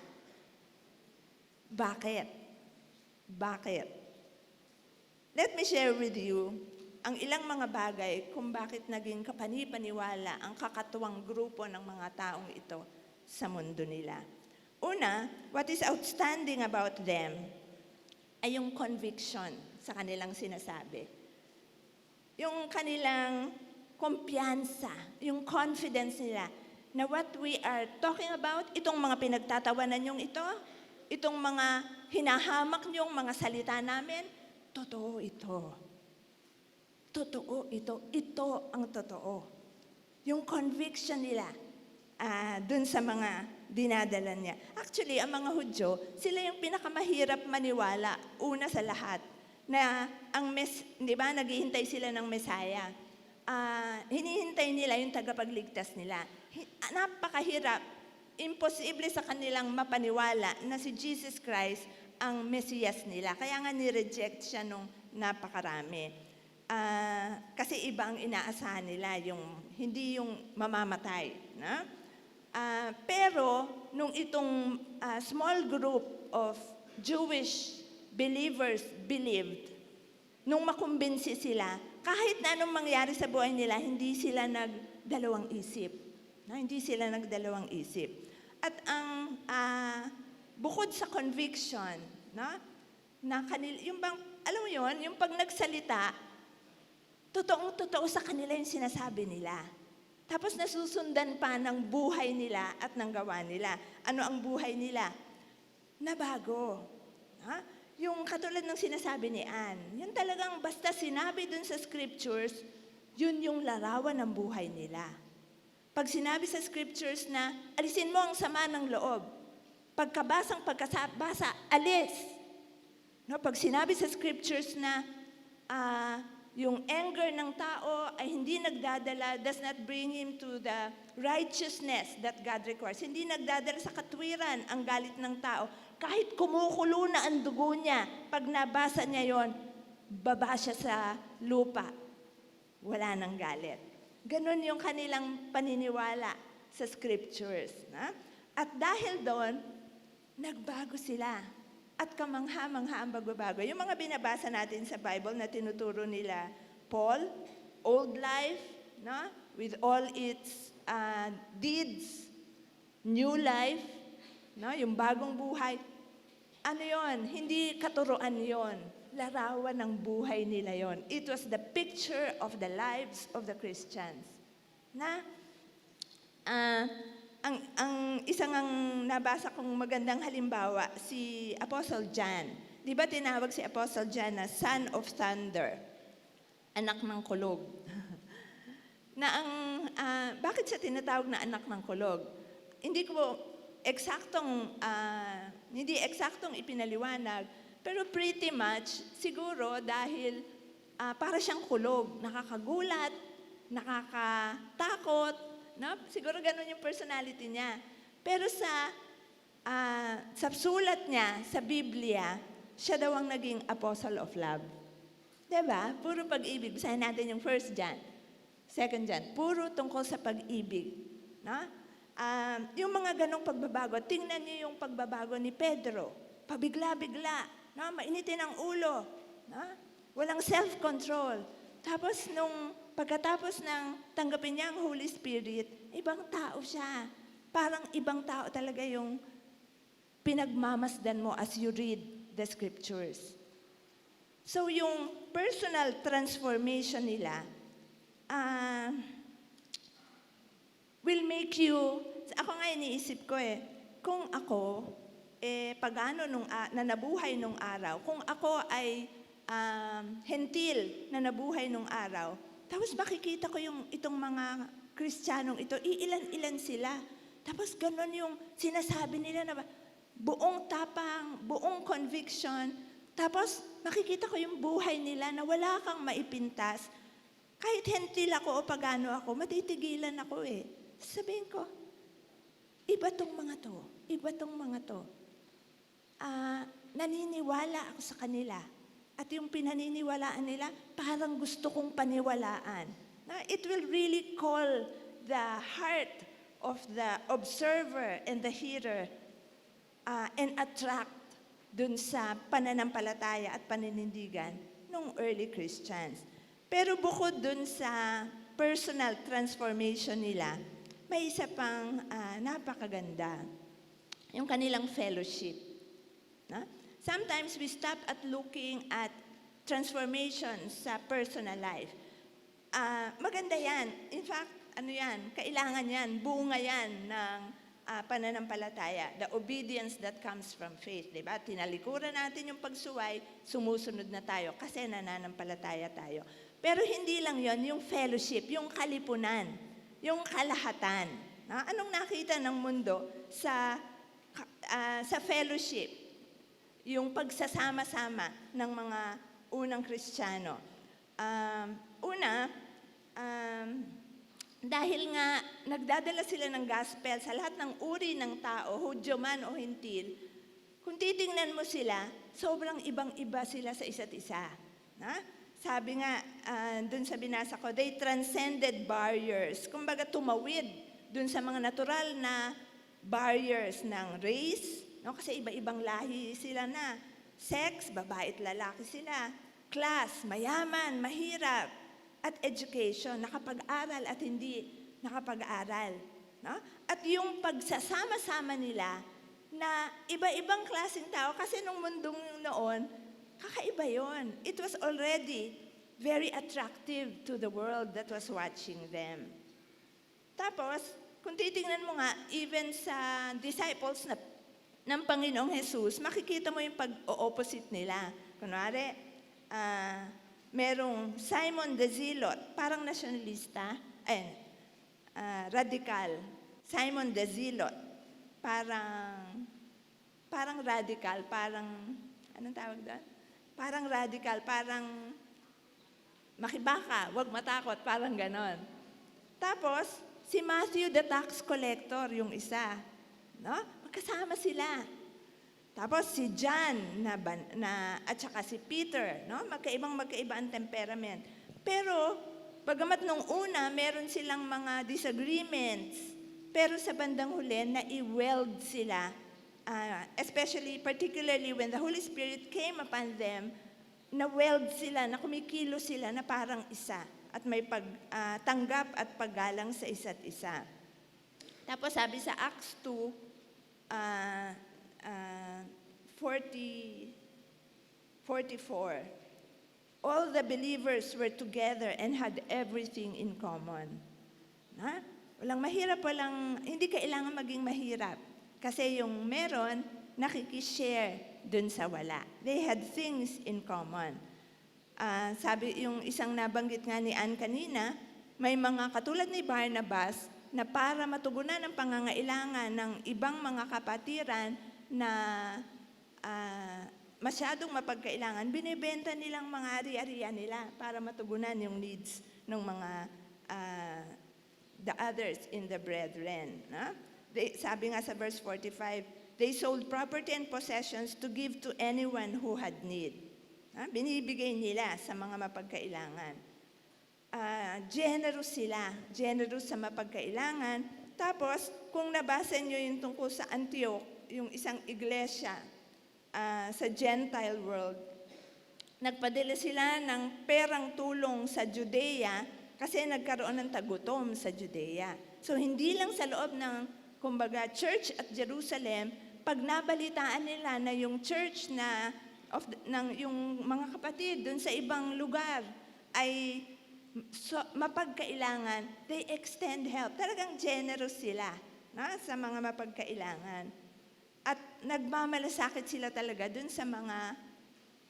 Bakit? Bakit? Let me share with you ang ilang mga bagay kung bakit naging kapanipaniwala ang kakatuwang grupo ng mga taong ito sa mundo nila. Una, what is outstanding about them ay yung conviction sa kanilang sinasabi. Yung kanilang kumpiyansa, yung confidence nila na what we are talking about, itong mga pinagtatawanan nyong ito, itong mga hinahamak nyong mga salita namin, totoo ito. Totoo ito. Ito ang totoo. Yung conviction nila dun sa mga dinadala niya. Actually, ang mga Hudyo, sila yung pinakamahirap maniwala, una sa lahat, na di ba, naghihintay sila ng Mesaya. Hinihintay nila yung tagapagligtas nila. Napakahirap. Imposible sa kanilang mapaniwala na si Jesus Christ ang Mesiyas nila. Kaya nga ni-reject siya nung napakarami. Kasi iba ang inaasahan nila, hindi yung mamamatay. Na? Pero, nung itong small group of Jewish believers believed, nung makumbinsi sila, kahit na anong mangyari sa buhay nila, hindi sila nagdalawang isip. No? Hindi sila nagdalawang isip. At ang bukod sa conviction, no? Yung bang, alam mo yun, yung pag nagsalita, totoong-totoo sa kanila yung sinasabi nila. Tapos nasusundan pa ng buhay nila at ng gawa nila. Ano ang buhay nila? Nabago. Ha? Yung katulad ng sinasabi ni Anne, yun talagang basta sinabi dun sa scriptures, yun yung larawan ng buhay nila. Pag sinabi sa scriptures na, alisin mo ang sama ng loob. Pagkabasa, alis. No, pag sinabi sa scriptures na yung anger ng tao ay hindi nagdadala, does not bring him to the righteousness that God requires. Hindi nagdadala sa katwiran ang galit ng tao. Kahit kumukulo na ang dugo niya, pag nabasa niya yon, baba siya sa lupa. Wala nang galit. Ganon yung kanilang paniniwala sa scriptures. Na? At dahil doon, nagbago sila. At kamangha-mangha ang bago-bago. Yung mga binabasa natin sa Bible na tinuturo nila, Paul, old life, no? With all its deeds, new life, no? Yung bagong buhay. Ano yon? Hindi katuruan yon. Larawan ng buhay nila yon. It was the picture of the lives of the Christians. Na ang isang nabasa kong magandang halimbawa, si Apostle John. Di ba tinawag si Apostle John na Son of Thunder? Anak ng kulog. Bakit siya tinatawag na anak ng kulog? Hindi eksaktong ipinaliwanag, pero pretty much, siguro dahil para siyang kulog, nakakagulat, nakakatakot, no? Siguro ganun yung personality niya. Pero sa sulat niya, sa Biblia, siya daw ang naging apostle of love. Diba? Puro pag-ibig. Basahin natin yung 1 John, 2 John. Puro tungkol sa pag-ibig. No? Yung mga ganong pagbabago, tingnan niyo yung pagbabago ni Pedro. Pabigla-bigla. No? Mainitin ang ulo. No? Walang self-control. Tapos pagkatapos ng tanggapin niya ang Holy Spirit, ibang tao siya. Parang ibang tao talaga yung pinagmamasdan mo as you read the scriptures. So yung personal transformation nila will make you, ako nga iniisip ko kung ako, pagano na nabuhay nung araw, kung ako ay hentil na nabuhay nung araw, tapos makikita ko itong mga Kristiyanong ito, iilan-ilan sila. Tapos ganun yung sinasabi nila na buong tapang, buong conviction. Tapos makikita ko yung buhay nila na wala kang maipintas. Kahit hentil ako o pagano ako, matitigilan ako Sabihin ko, iba tong mga to. Iba tong mga to. Naniniwala ako sa kanila. At yung pinaniniwalaan nila, parang gusto kong paniwalaan. It will really call the heart of the observer and the hearer and attract dun sa pananampalataya at paninindigan ng early Christians. Pero bukod dun sa personal transformation nila, may isa pang napakaganda, yung kanilang fellowship. Sometimes we stop at looking at transformation sa personal life. Maganda yan. In fact, kailangan yan, bunga yan ng pananampalataya. The obedience that comes from faith. Diba? Tinalikuran natin yung pagsuway, sumusunod na tayo kasi nananampalataya tayo. Pero hindi lang yon, yung fellowship, yung kalipunan, yung kalahatan. Anong nakita ng mundo sa fellowship? Yung pagsasama-sama ng mga unang Kristiyano. Dahil nga nagdadala sila ng gospel sa lahat ng uri ng tao, Hudyo man o Hintil, kung titingnan mo sila, sobrang ibang-iba sila sa isa't isa. Sabi nga, dun sa binasa ko, they transcended barriers. Kumbaga tumawid dun sa mga natural na barriers ng race, kasi iba-ibang lahi sila na. Sex, babae at lalaki sila. Class, mayaman, mahirap. At education, nakapag-aral at hindi nakapag-aral. At yung pagsasama-sama nila na iba-ibang klaseng tao, kasi nung mundong noon, kakaiba yon. It was already very attractive to the world that was watching them. Tapos, kung titingnan mo nga, even sa disciples ng Panginoong Jesus, makikita mo yung pag-o-opposite nila. Kunwari, merong Simon the Zealot, parang nationalista, radical. Simon the Zealot, parang radical, anong tawag doon? Parang radical, parang makibaka, wag matakot, parang ganon. Tapos, si Matthew the tax collector, yung isa, magkasama sila. Tapos si John at saka si Peter, magkaiba ang temperament. Pero bagamat nung una meron silang mga disagreements Pero sa bandang huli, na-weld sila, particularly when the Holy Spirit came upon them, na-weld sila, na kumikilo sila na parang isa at may pagtanggap at paggalang sa isa't isa. Tapos sabi sa Acts 2, 44, all the believers were together and had everything in common. Na? Walang mahirap, hindi kailangan maging mahirap. Kasi yung meron, nakikishare dun sa wala. They had things in common. Sabi yung isang nabanggit nga ni Ann kanina, may mga katulad ni Barnabas na para matugunan ang pangangailangan ng ibang mga kapatiran na masyadong mapagkailangan, binibenta nilang mga ari-arian nila para matugunan yung needs ng mga the others in the brethren. Sabi nga sa verse 45, they sold property and possessions to give to anyone who had need. Binibigay nila sa mga mapagkailangan. Generous sila, generous sa mapagkailangan. Tapos, kung nabasa nyo yung tungkol sa Antioch, yung isang iglesia sa Gentile world, nagpadala sila ng perang tulong sa Judea kasi nagkaroon ng tagutom sa Judea. So, hindi lang sa loob ng, kumbaga, church at Jerusalem, pag nabalitaan nila na yung church yung mga kapatid dun sa ibang lugar ay mapagkailangan, they extend help. Talagang generous sila sa mga mapagkailangan. At nagmamalasakit sila talaga dun sa mga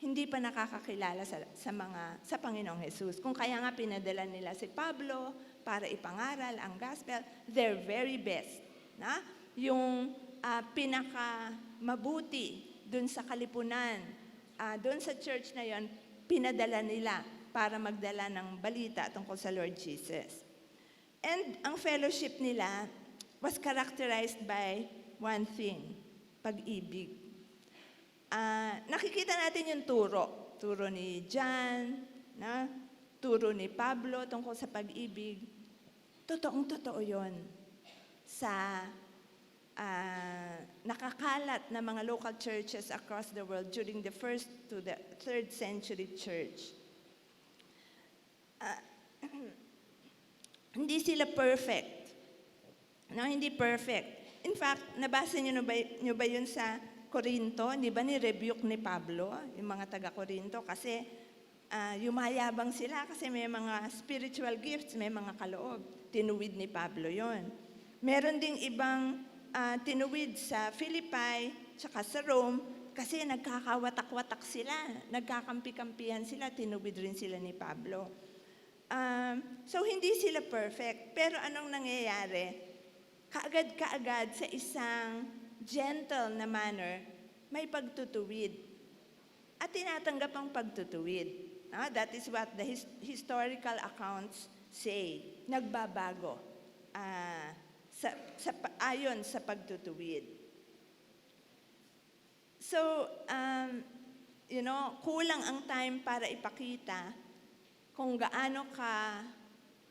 hindi pa nakakakilala sa Panginoong Jesus. Kung kaya nga pinadala nila si Pablo para ipangaral ang gospel, their very best. Yung pinakamabuti dun sa kalipunan, dun sa church na yon, pinadala nila para magdala ng balita tungkol sa Lord Jesus. And ang fellowship nila was characterized by one thing, pag-ibig. Nakikita natin yung turo ni John, turo ni Pablo tungkol sa pag-ibig. Totoong-totoo yun sa nakakalat na mga local churches across the world during the 1st to the 3rd century church. Hindi sila perfect. Hindi perfect. In fact, nabasa niyo ba yun sa Corinto? Di ba ni-rebuke ni Pablo, yung mga taga-Corinto? Kasi yumayabang sila kasi may mga spiritual gifts, may mga kaloob. Tinuwid ni Pablo yon. Meron ding ibang tinuwid sa Philippi, tsaka sa Rome, kasi nagkakawatak-watak sila, nagkakampi-kampihan sila, tinuwid rin sila ni Pablo. So, hindi sila perfect. Pero anong nangyayari? Kaagad-kaagad sa isang gentle na manner, may pagtutuwid. At tinatanggap ang pagtutuwid. That is what the historical accounts say. Nagbabago ayon sa pagtutuwid. So, kulang ang time para ipakita kung gaano ka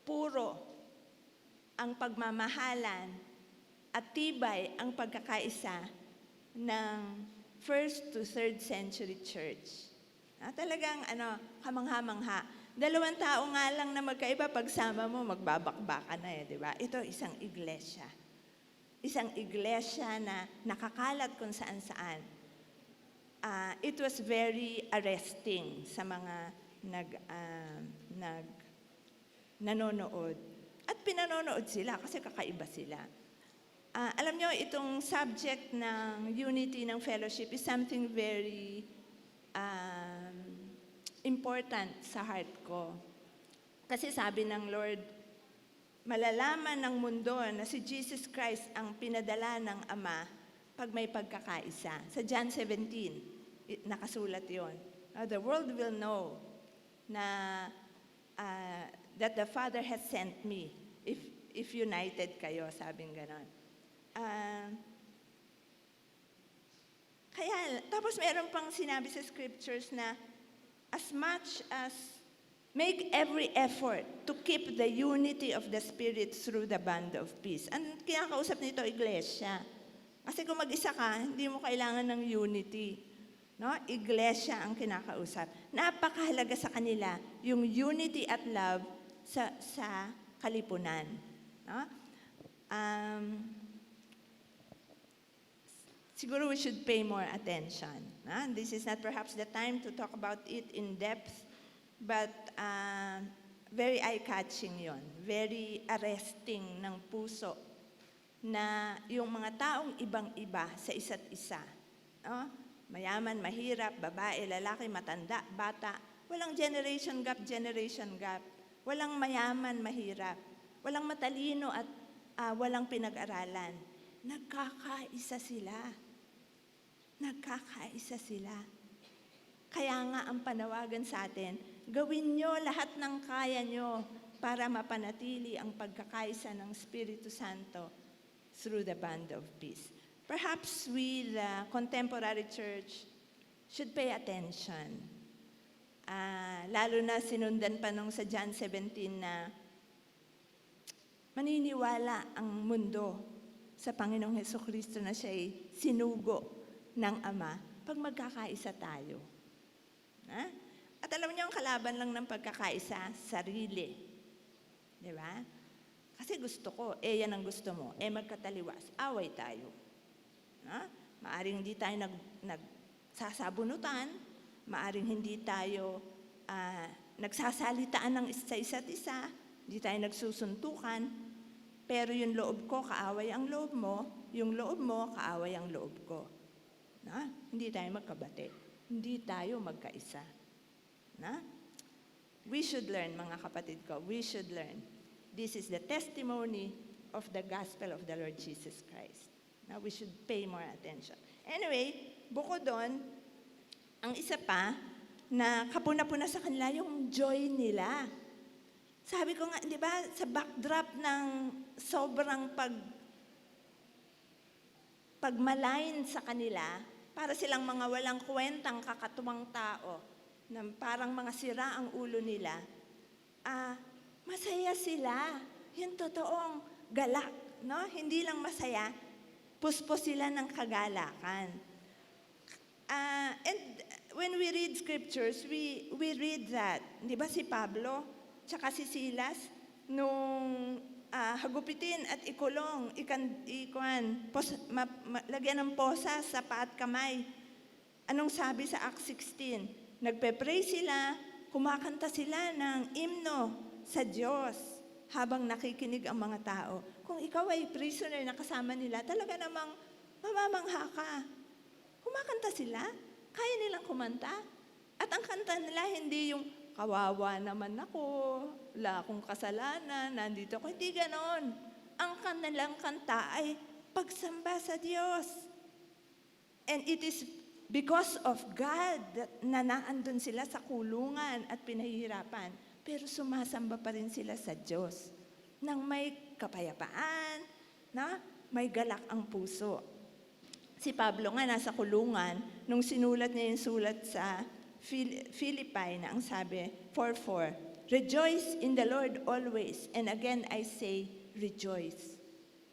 puro ang pagmamahalan at tibay ang pagkakaisa ng 1st to 3rd century church. Talagang kamangha-mangha. 2 tao nga lang na magkaiba, pagsama mo, magbabakbaka na di ba? Ito, isang iglesia. Isang iglesia na nakakalat kung saan-saan. It was very arresting sa mga nanonood. At pinanonood sila kasi kakaiba sila. Alam nyo, itong subject ng unity ng fellowship is something very important sa heart ko. Kasi sabi ng Lord, malalaman ng mundo na si Jesus Christ ang pinadala ng Ama pag may pagkakaisa. Sa John 17, nakasulat yon. The world will know na that the Father has sent me if united kayo, sabing ganon. Tapos meron pang sinabi sa scriptures na as much as Make every effort to keep the unity of the Spirit through the bond of peace. Ang kinakausap nito, iglesia. Kasi kung mag-isa ka, hindi mo kailangan ng unity. No? Iglesia ang kinakausap. Napakahalaga sa kanila yung unity at love sa kalipunan. No? Siguro we should pay more attention. No? This is not perhaps the time to talk about it in depth, but very eye-catching yon, very arresting ng puso na yung mga taong ibang-iba sa isa't isa. No? Mayaman, mahirap, babae, lalaki, matanda, bata. Walang generation gap. Walang mayaman, mahirap. Walang matalino at walang pinag-aralan. Nagkakaisa sila. Kaya nga ang panawagan sa atin, gawin nyo lahat ng kaya nyo para mapanatili ang pagkakaisa ng Espiritu Santo through the bond of peace. Perhaps we, the contemporary church, should pay attention. Lalo na sinundan pa nung sa John 17 na maniniwala ang mundo sa Panginoong Hesukristo na siya'y sinugo ng Ama pag magkakaisa tayo. At alam niyo, ang kalaban lang ng pagkakaisa, sarili. Di ba? Kasi gusto ko, yan ang gusto mo, magkataliwas, away tayo. Maaring hindi tayo nagsasabunutan, maaring hindi tayo nagsasalitaan ng isa't isa, hindi tayo nagsusuntukan, pero yung loob ko, kaaway ang loob mo, yung loob mo, kaaway ang loob ko. Hindi tayo magkabati, hindi tayo magkaisa. We should learn, mga kapatid ko, we should learn. This is the testimony of the gospel of the Lord Jesus Christ. Now, we should pay more attention. Anyway, bukod doon, ang isa pa, na kapuna-puna sa kanila yung joy nila. Sabi ko nga, di ba, sa backdrop ng sobrang pagmalain sa kanila, para silang mga walang kwentang kakatuwang tao, na parang mga sira ang ulo nila, masaya sila. Yung totoong galak, no? Hindi lang masaya, puspos sila ng kagalakan. And when we read scriptures, we read that. Di ba si Pablo, tsaka si Silas, nung hagupitin at ikulong, lagyan ng posa sa paa at kamay. Anong sabi sa Acts 16? Nagpe-pray sila, kumakanta sila ng himno sa Diyos habang nakikinig ang mga tao. Kung ikaw ay prisoner na kasama nila, talaga namang mamamangha ka. Kumakanta sila, kaya nilang kumanta. At ang kanta nila hindi yung kawawa naman ako, wala akong kasalanan, nandito ako. Hindi ganon. Ang kanilang kanta ay pagsamba sa Diyos. And it is because of God na naandun sila sa kulungan at pinahihirapan, pero sumasamba pa rin sila sa Diyos nang may kapayapaan, may galak ang puso. Si Pablo nga nasa kulungan, nung sinulat niya yung sulat sa Philippi na ang sabi, 4:4, rejoice in the Lord always, and again I say, rejoice.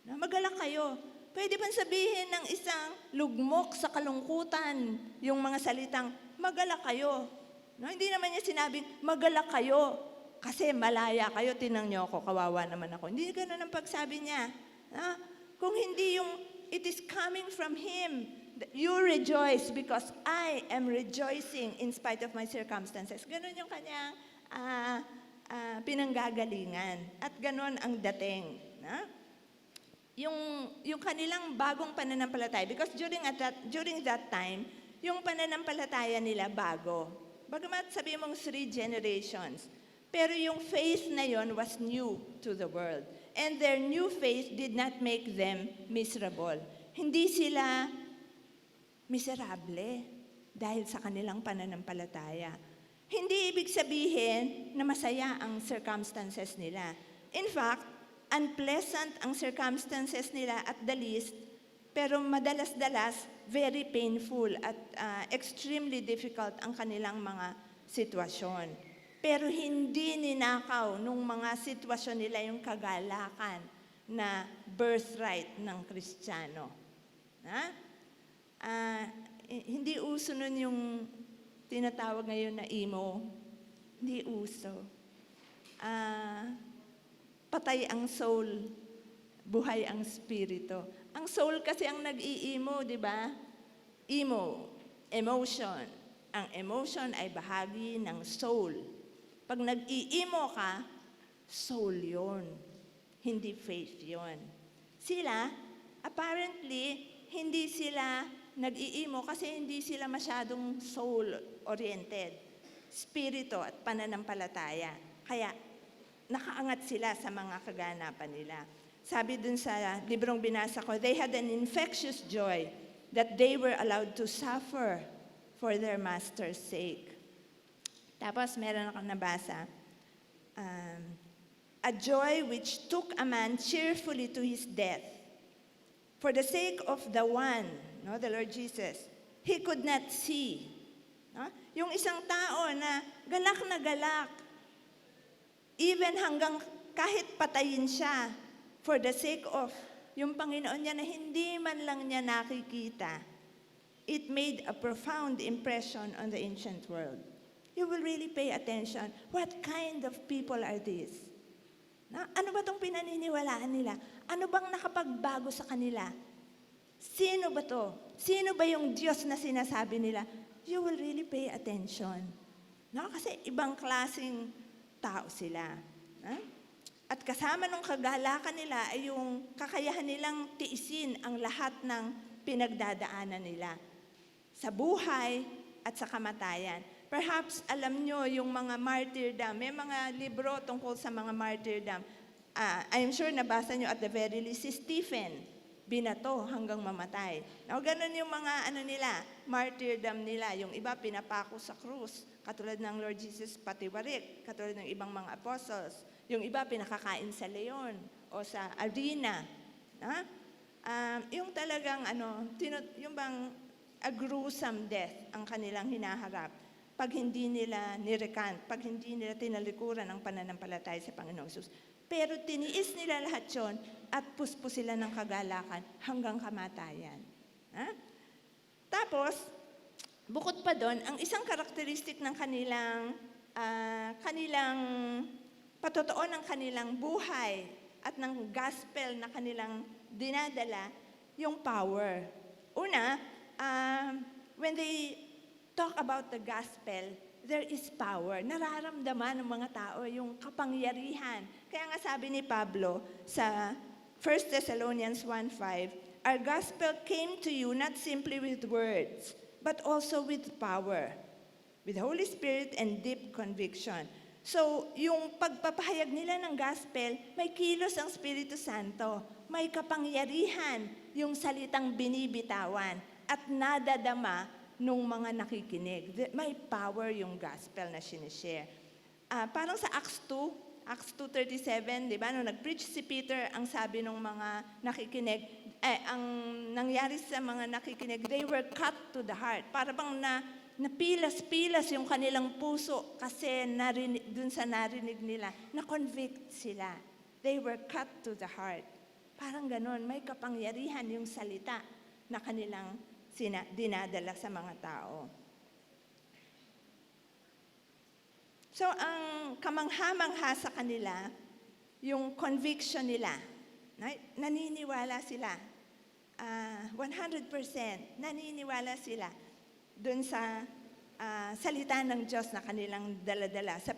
Magalak kayo. Pwede bang sabihin ng isang lugmok sa kalungkutan yung mga salitang, magalak kayo. Hindi naman niya sinabing, magalak kayo, kasi malaya kayo, tinang niyo ako, kawawa naman ako. Hindi ganun ang pagsabi niya. Kung hindi yung, it is coming from Him. You rejoice because I am rejoicing in spite of my circumstances. Ganun yung kanyang pinanggagalingan. At ganun ang dating. Yung kanilang bagong pananampalataya, because during that time, yung pananampalataya nila bago. Bagamat sabi mong 3 generations, pero yung faith na yon was new to the world. And their new faith did not make them miserable. Hindi sila miserable dahil sa kanilang pananampalataya. Hindi ibig sabihin na masaya ang circumstances nila. In fact, unpleasant ang circumstances nila at the least, pero madalas-dalas, very painful at extremely difficult ang kanilang mga sitwasyon. pero hindi ninakaw nung mga sitwasyon nila yung kagalakan na birthright ng Kristiyano. Ha? Hindi uso nun yung tinatawag ngayon na emo. Hindi uso. Patay ang soul, buhay ang spirito. Ang soul kasi ang nag-i-emo, di ba? Emo, emotion. Ang emotion ay bahagi ng soul. Pag nag-i-emo ka, soul yon, hindi faith yon. Sila, apparently, hindi sila nag-i-emo kasi hindi sila masyadong soul-oriented. Spirito at pananampalataya. Kaya, nakaangat sila sa mga kaganapan nila. Sabi dun sa librong binasa ko, they had an infectious joy that they were allowed to suffer for their master's sake. Tapos meron akong nabasa, a joy which took a man cheerfully to his death for the sake of the one, no, the Lord Jesus, he could not see. No? Yung isang tao na galak, even hanggang kahit patayin siya for the sake of yung Panginoon niya na hindi man lang niya nakikita, it made a profound impression on the ancient world. You will really pay attention. What kind of people are these? Na, ano ba itong pinaniniwalaan nila? Ano bang nakapagbago sa kanila? Sino ba to? Sino ba yung Diyos na sinasabi nila? You will really pay attention. No? Kasi ibang klaseng tao sila. Ha? At kasama ng kagalakan nila ay yung kakayahan nilang tiisin ang lahat ng pinagdadaanan nila sa buhay at sa kamatayan. Perhaps alam nyo yung mga martyrdom. May mga libro tungkol sa mga martyrdom. I'm sure nabasa nyo at the very least si Stephen, binato hanggang mamatay. Now, ganun yung mga martyrdom nila. Yung iba pinapako sa krus, katulad ng Lord Jesus patiwarik, katulad ng ibang mga apostles. Yung iba pinakakain sa leon o sa arena. Yung talagang yung bang a gruesome death ang kanilang hinaharap pag hindi nila nirecant, pag hindi nila tinalikuran ang pananampalataya sa Panginoong Hesus. Pero tiniis nila lahat yon at puspos sila ng kagalakan hanggang kamatayan. Tapos, bukod pa doon, ang isang karakteristik ng kanilang patotoo ng kanilang buhay at ng gospel na kanilang dinadala, yung power. Una, when they talk about the gospel, there is power. Nararamdaman ng mga tao yung kapangyarihan. Kaya nga sabi ni Pablo sa 1 Thessalonians 1:5, our gospel came to you not simply with words, but also with power, with Holy Spirit and deep conviction. So, yung pagpapahayag nila ng gospel, may kilos ang Espiritu Santo, may kapangyarihan yung salitang binibitawan at nadadama nung mga nakikinig. May power yung gospel na sinishare. Parang sa Acts 2:37, di ba? Nung nag-preach si Peter, ang sabi ng mga nakikinig, ang nangyari sa mga nakikinig, they were cut to the heart. Para bang napilas-pilas yung kanilang puso kasi dun sa narinig nila, na-convict sila. They were cut to the heart. Parang ganon, may kapangyarihan yung salita na kanilang dinadala sa mga tao. So, ang kamangha-mangha sa kanila, yung conviction nila, naniniwala sila, 100% naniniwala sila dun sa salita ng Diyos na kanilang daladala, sa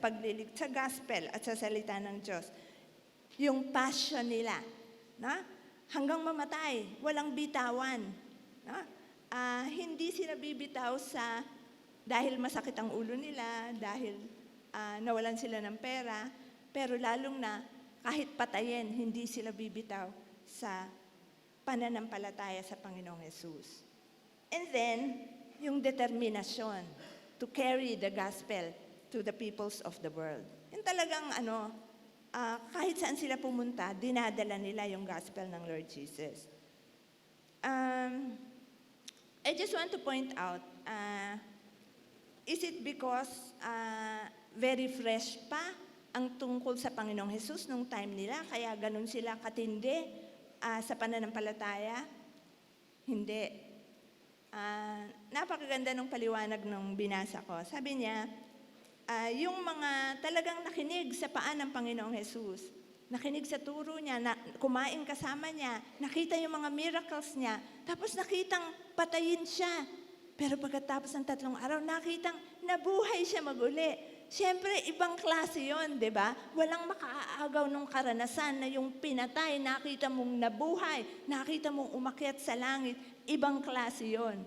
sa gospel at sa salita ng Diyos. Yung passion nila, hanggang mamatay, walang bitawan. Hindi sila bibitaw dahil masakit ang ulo nila, dahil nawalan sila ng pera, pero lalong na kahit patayin, hindi sila bibitaw sa pananampalataya sa Panginoong Hesus. And then, yung determinasyon to carry the gospel to the peoples of the world. Yung talagang kahit saan sila pumunta, dinadala nila yung gospel ng Lord Jesus. I just want to point out, is it because very fresh pa ang tungkol sa Panginoong Jesus nung time nila, kaya ganun sila katindi sa pananampalataya? Hindi. Napakaganda ng paliwanag ng binasa ko. Sabi niya, yung mga talagang nakinig sa paan ng Panginoong Jesus, nakinig sa turo niya, kumain kasama niya, nakita yung mga miracles niya, tapos nakitang patayin siya. Pero pagkatapos ng 3 araw, nakitang nabuhay siya maguli. Siyempre, ibang klase yun, di ba? Walang makaaagaw ng karanasan na yung pinatay, nakita mong nabuhay, nakita mong umakyat sa langit, ibang klase yun.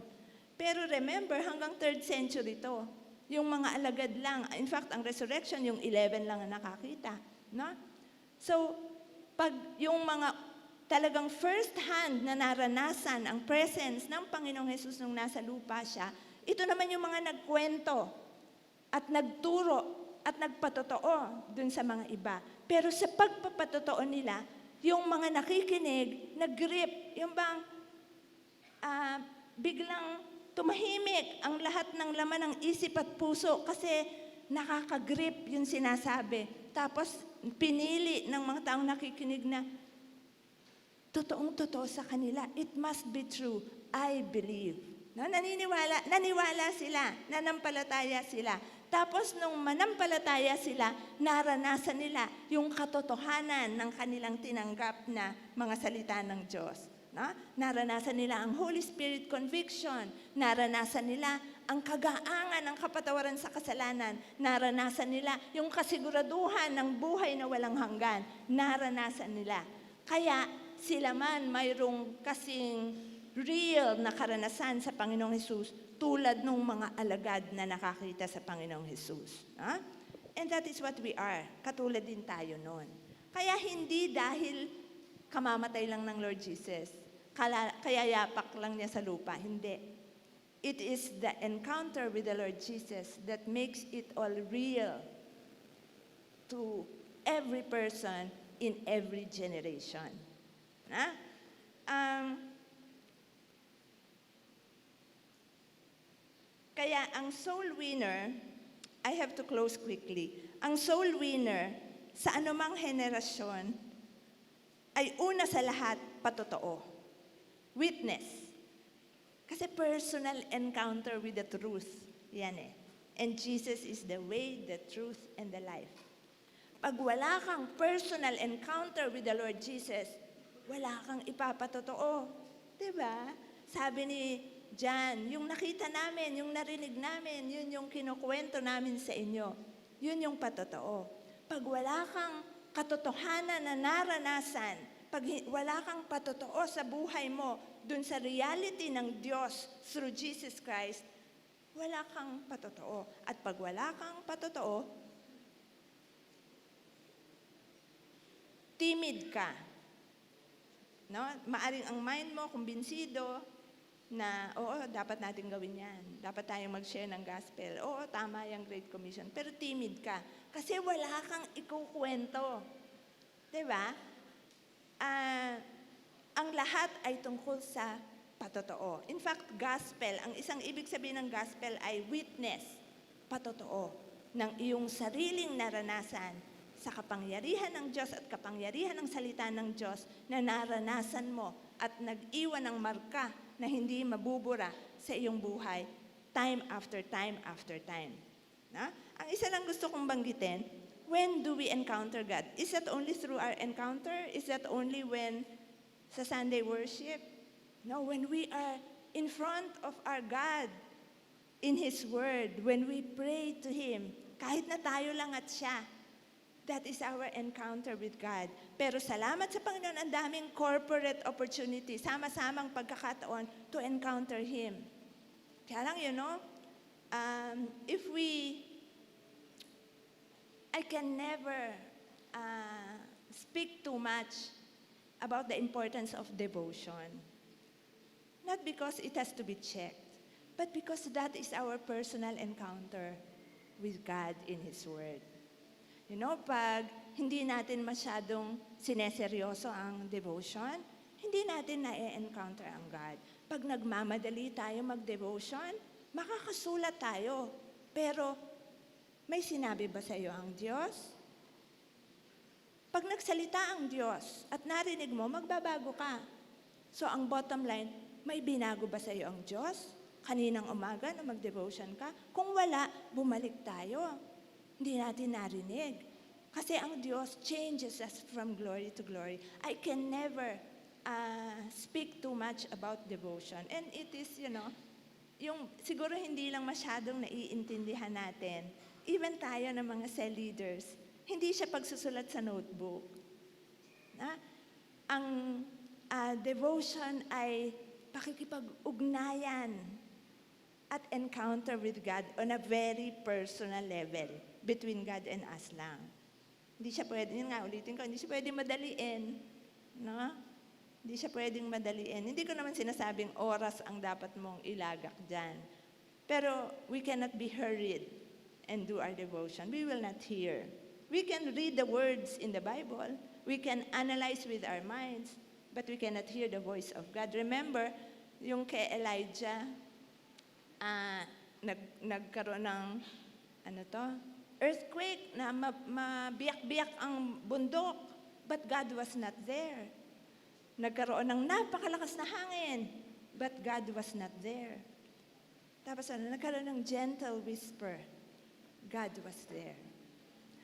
Pero remember, hanggang 3rd century to. Yung mga alagad lang. In fact, ang resurrection, yung 11 lang ang nakakita. No? So, pag yung mga talagang first hand na naranasan ang presence ng Panginoong Jesus nung nasa lupa siya, ito naman yung mga nagkwento at nagturo at nagpatotoo dun sa mga iba. Pero sa pagpapatotoo nila, yung mga nakikinig, nag-grip, yung bang biglang tumahimik ang lahat ng laman ng isip at puso kasi nakaka-grip yung sinasabi. Tapos pinili ng mga taong nakikinig na totoong-totoo sa kanila. It must be true. I believe. No? Naniwala sila, nanampalataya sila. Tapos nung manampalataya sila, naranasan nila yung katotohanan ng kanilang tinanggap na mga salita ng Diyos. No? Naranasan nila ang Holy Spirit conviction. Naranasan nila ang kagaangan ng kapatawaran sa kasalanan. Naranasan nila yung kasiguraduhan ng buhay na walang hanggan. Naranasan nila. Kaya sila man mayroong kasing real na karanasan sa Panginoong Hesus tulad ng mga alagad na nakakita sa Panginoong Hesus. And that is what we are. Katulad din tayo noon. Kaya hindi dahil kamamatay lang ng Lord Jesus, kaya yapak lang niya sa lupa. Hindi. It is the encounter with the Lord Jesus that makes it all real to every person in every generation. Kaya ang soul winner, I have to close quickly. Ang soul winner sa anumang henerasyon ay una sa lahat patotoo. Witness. Kasi personal encounter with the truth. Yan eh. And Jesus is the way, the truth, and the life. Pag wala kang personal encounter with the Lord Jesus, wala kang ipapatotoo. Diba? Sabi ni John, yung nakita namin, yung narinig namin, yun yung kinukwento namin sa inyo. Yun yung patotoo. Pag wala kang katotohanan na naranasan, pag wala kang patotoo sa buhay mo, dun sa reality ng Diyos through Jesus Christ, wala kang patotoo. At pag wala kang patotoo, timid ka. No? Maaring ang mind mo kumbinsido na, oo, dapat natin gawin yan. Dapat tayong mag-share ng gospel. Oo, tama yung Great Commission. Pero timid ka. Kasi wala kang ikukwento. Diba? Ang lahat ay tungkol sa patotoo. In fact, gospel, ang isang ibig sabihin ng gospel ay witness, patotoo, ng iyong sariling naranasan sa kapangyarihan ng Diyos at kapangyarihan ng salita ng Diyos na naranasan mo at nag-iwan ng marka na hindi mabubura sa iyong buhay time after time after time. Ang isa lang gusto kong banggitin, when do we encounter God? Is that only through our encounter? Is that only when sa Sunday worship? No, when we are in front of our God in His Word, when we pray to Him, kahit na tayo lang at siya, that is our encounter with God. Pero salamat sa Panginoon, ang daming corporate opportunity, sama-samang pagkakataon to encounter Him. Kaya lang, I can never speak too much about the importance of devotion. Not because it has to be checked, but because that is our personal encounter with God in His Word. Pag hindi natin masyadong sineseryoso ang devotion, hindi natin na-encounter ang God. Pag nagmamadali tayo mag-devotion, makakasulat tayo. Pero May sinabi ba sa iyo ang Diyos? Pag nagsalita ang Diyos at narinig mo, magbabago ka. So ang bottom line, may binago ba sa iyo ang Diyos? Kaninang umaga na mag-devotion ka? Kung wala, bumalik tayo. Hindi natin narinig. Kasi ang Diyos changes us from glory to glory. I can never speak too much about devotion. And it is, yung siguro hindi lang masyadong naiintindihan natin. Even tayo ng mga cell leaders, hindi siya pagsusulat sa notebook. Ang devotion ay pakikipag-ugnayan at encounter with God on a very personal level between God and us lang. Hindi siya pwede, yun nga, ulitin ko, hindi siya pwede madaliin. No? Hindi siya pwedeng madaliin. Hindi ko naman sinasabing oras ang dapat mong ilagak dyan. Pero we cannot be hurried and do our devotion. We will not hear. We can read the words in the Bible. We can analyze with our minds. But we cannot hear the voice of God. Remember, yung kay Elijah, nagkaroon ng, earthquake na mabiyak-biyak ang bundok. But God was not there. Nagkaroon ng napakalakas na hangin. But God was not there. Tapos nagkaroon ng gentle whisper. God was there.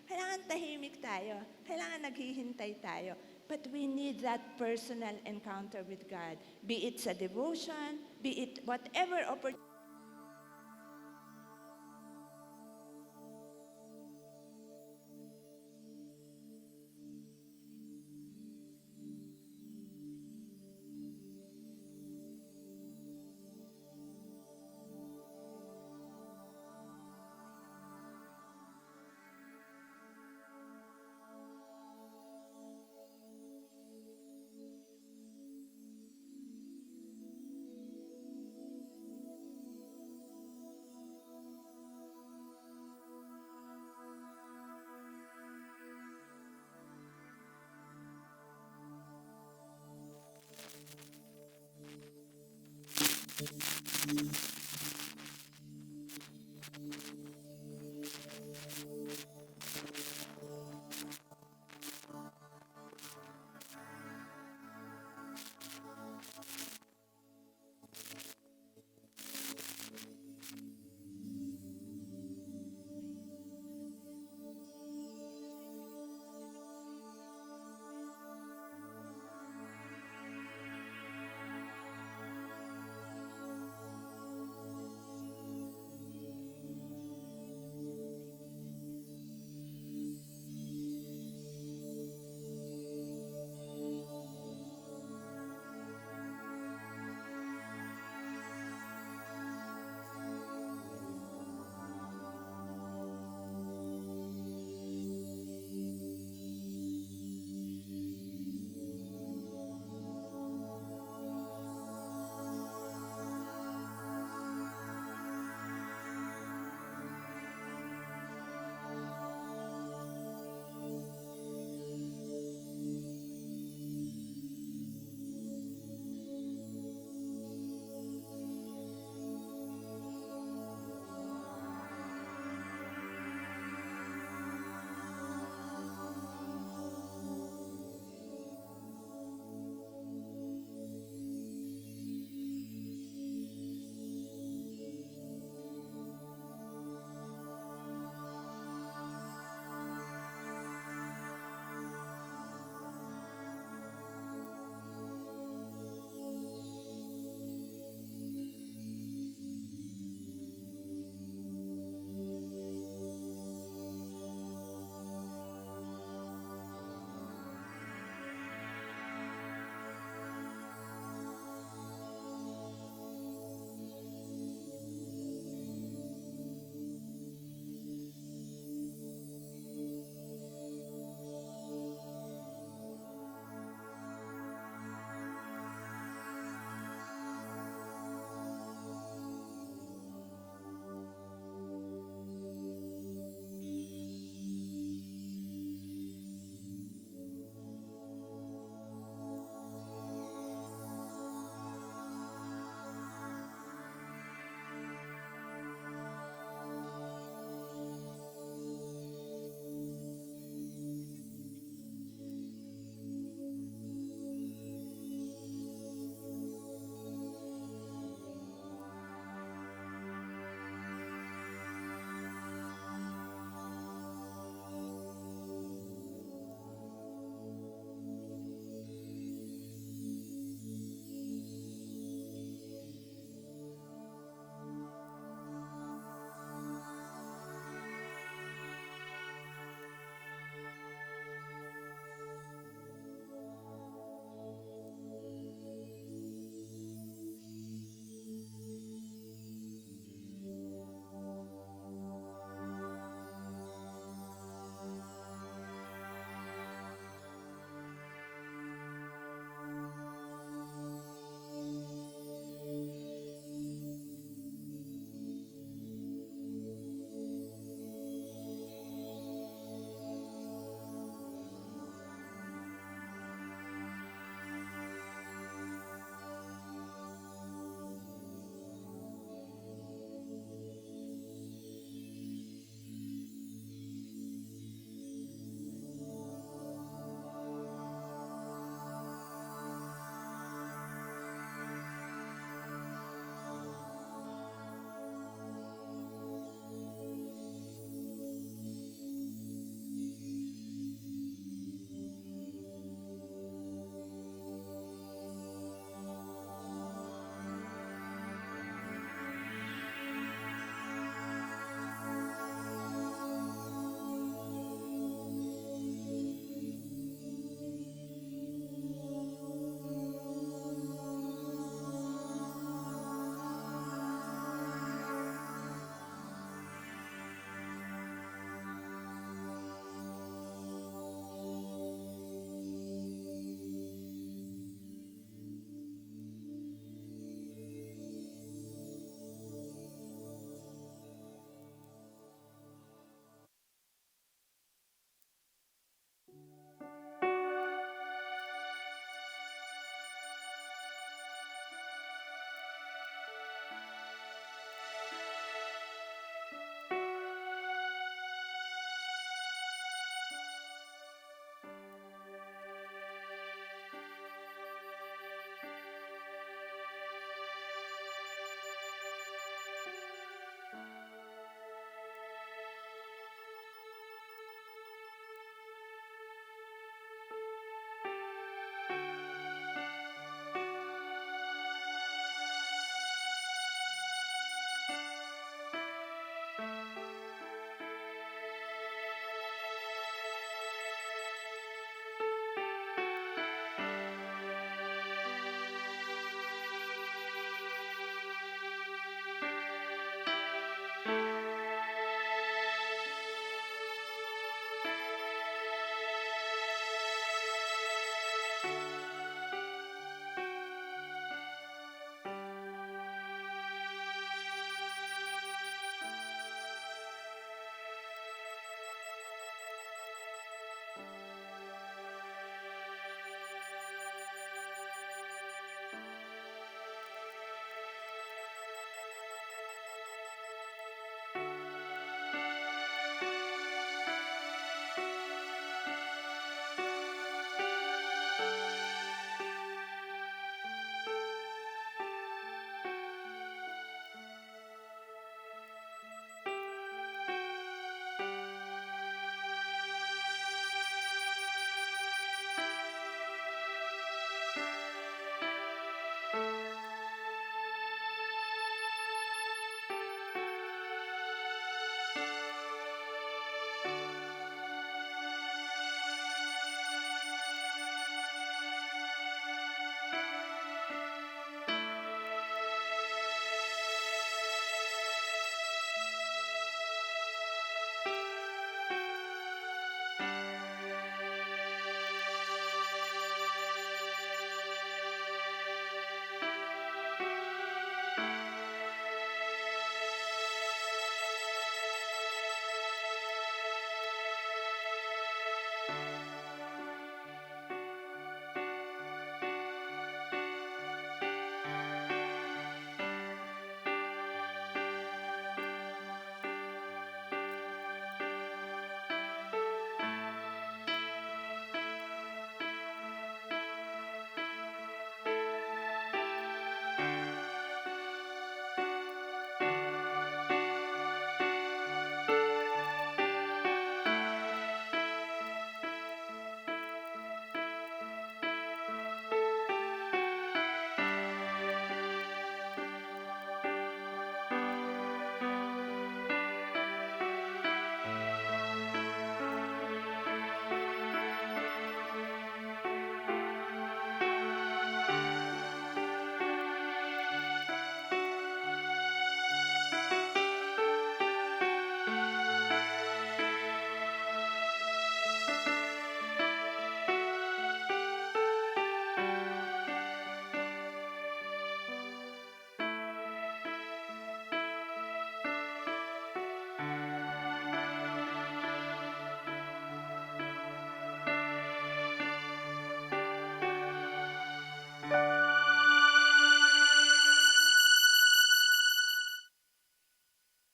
Kailangan tahimik tayo. Kailangan naghihintay tayo. But we need that personal encounter with God. Be it sa devotion, be it whatever opportunity.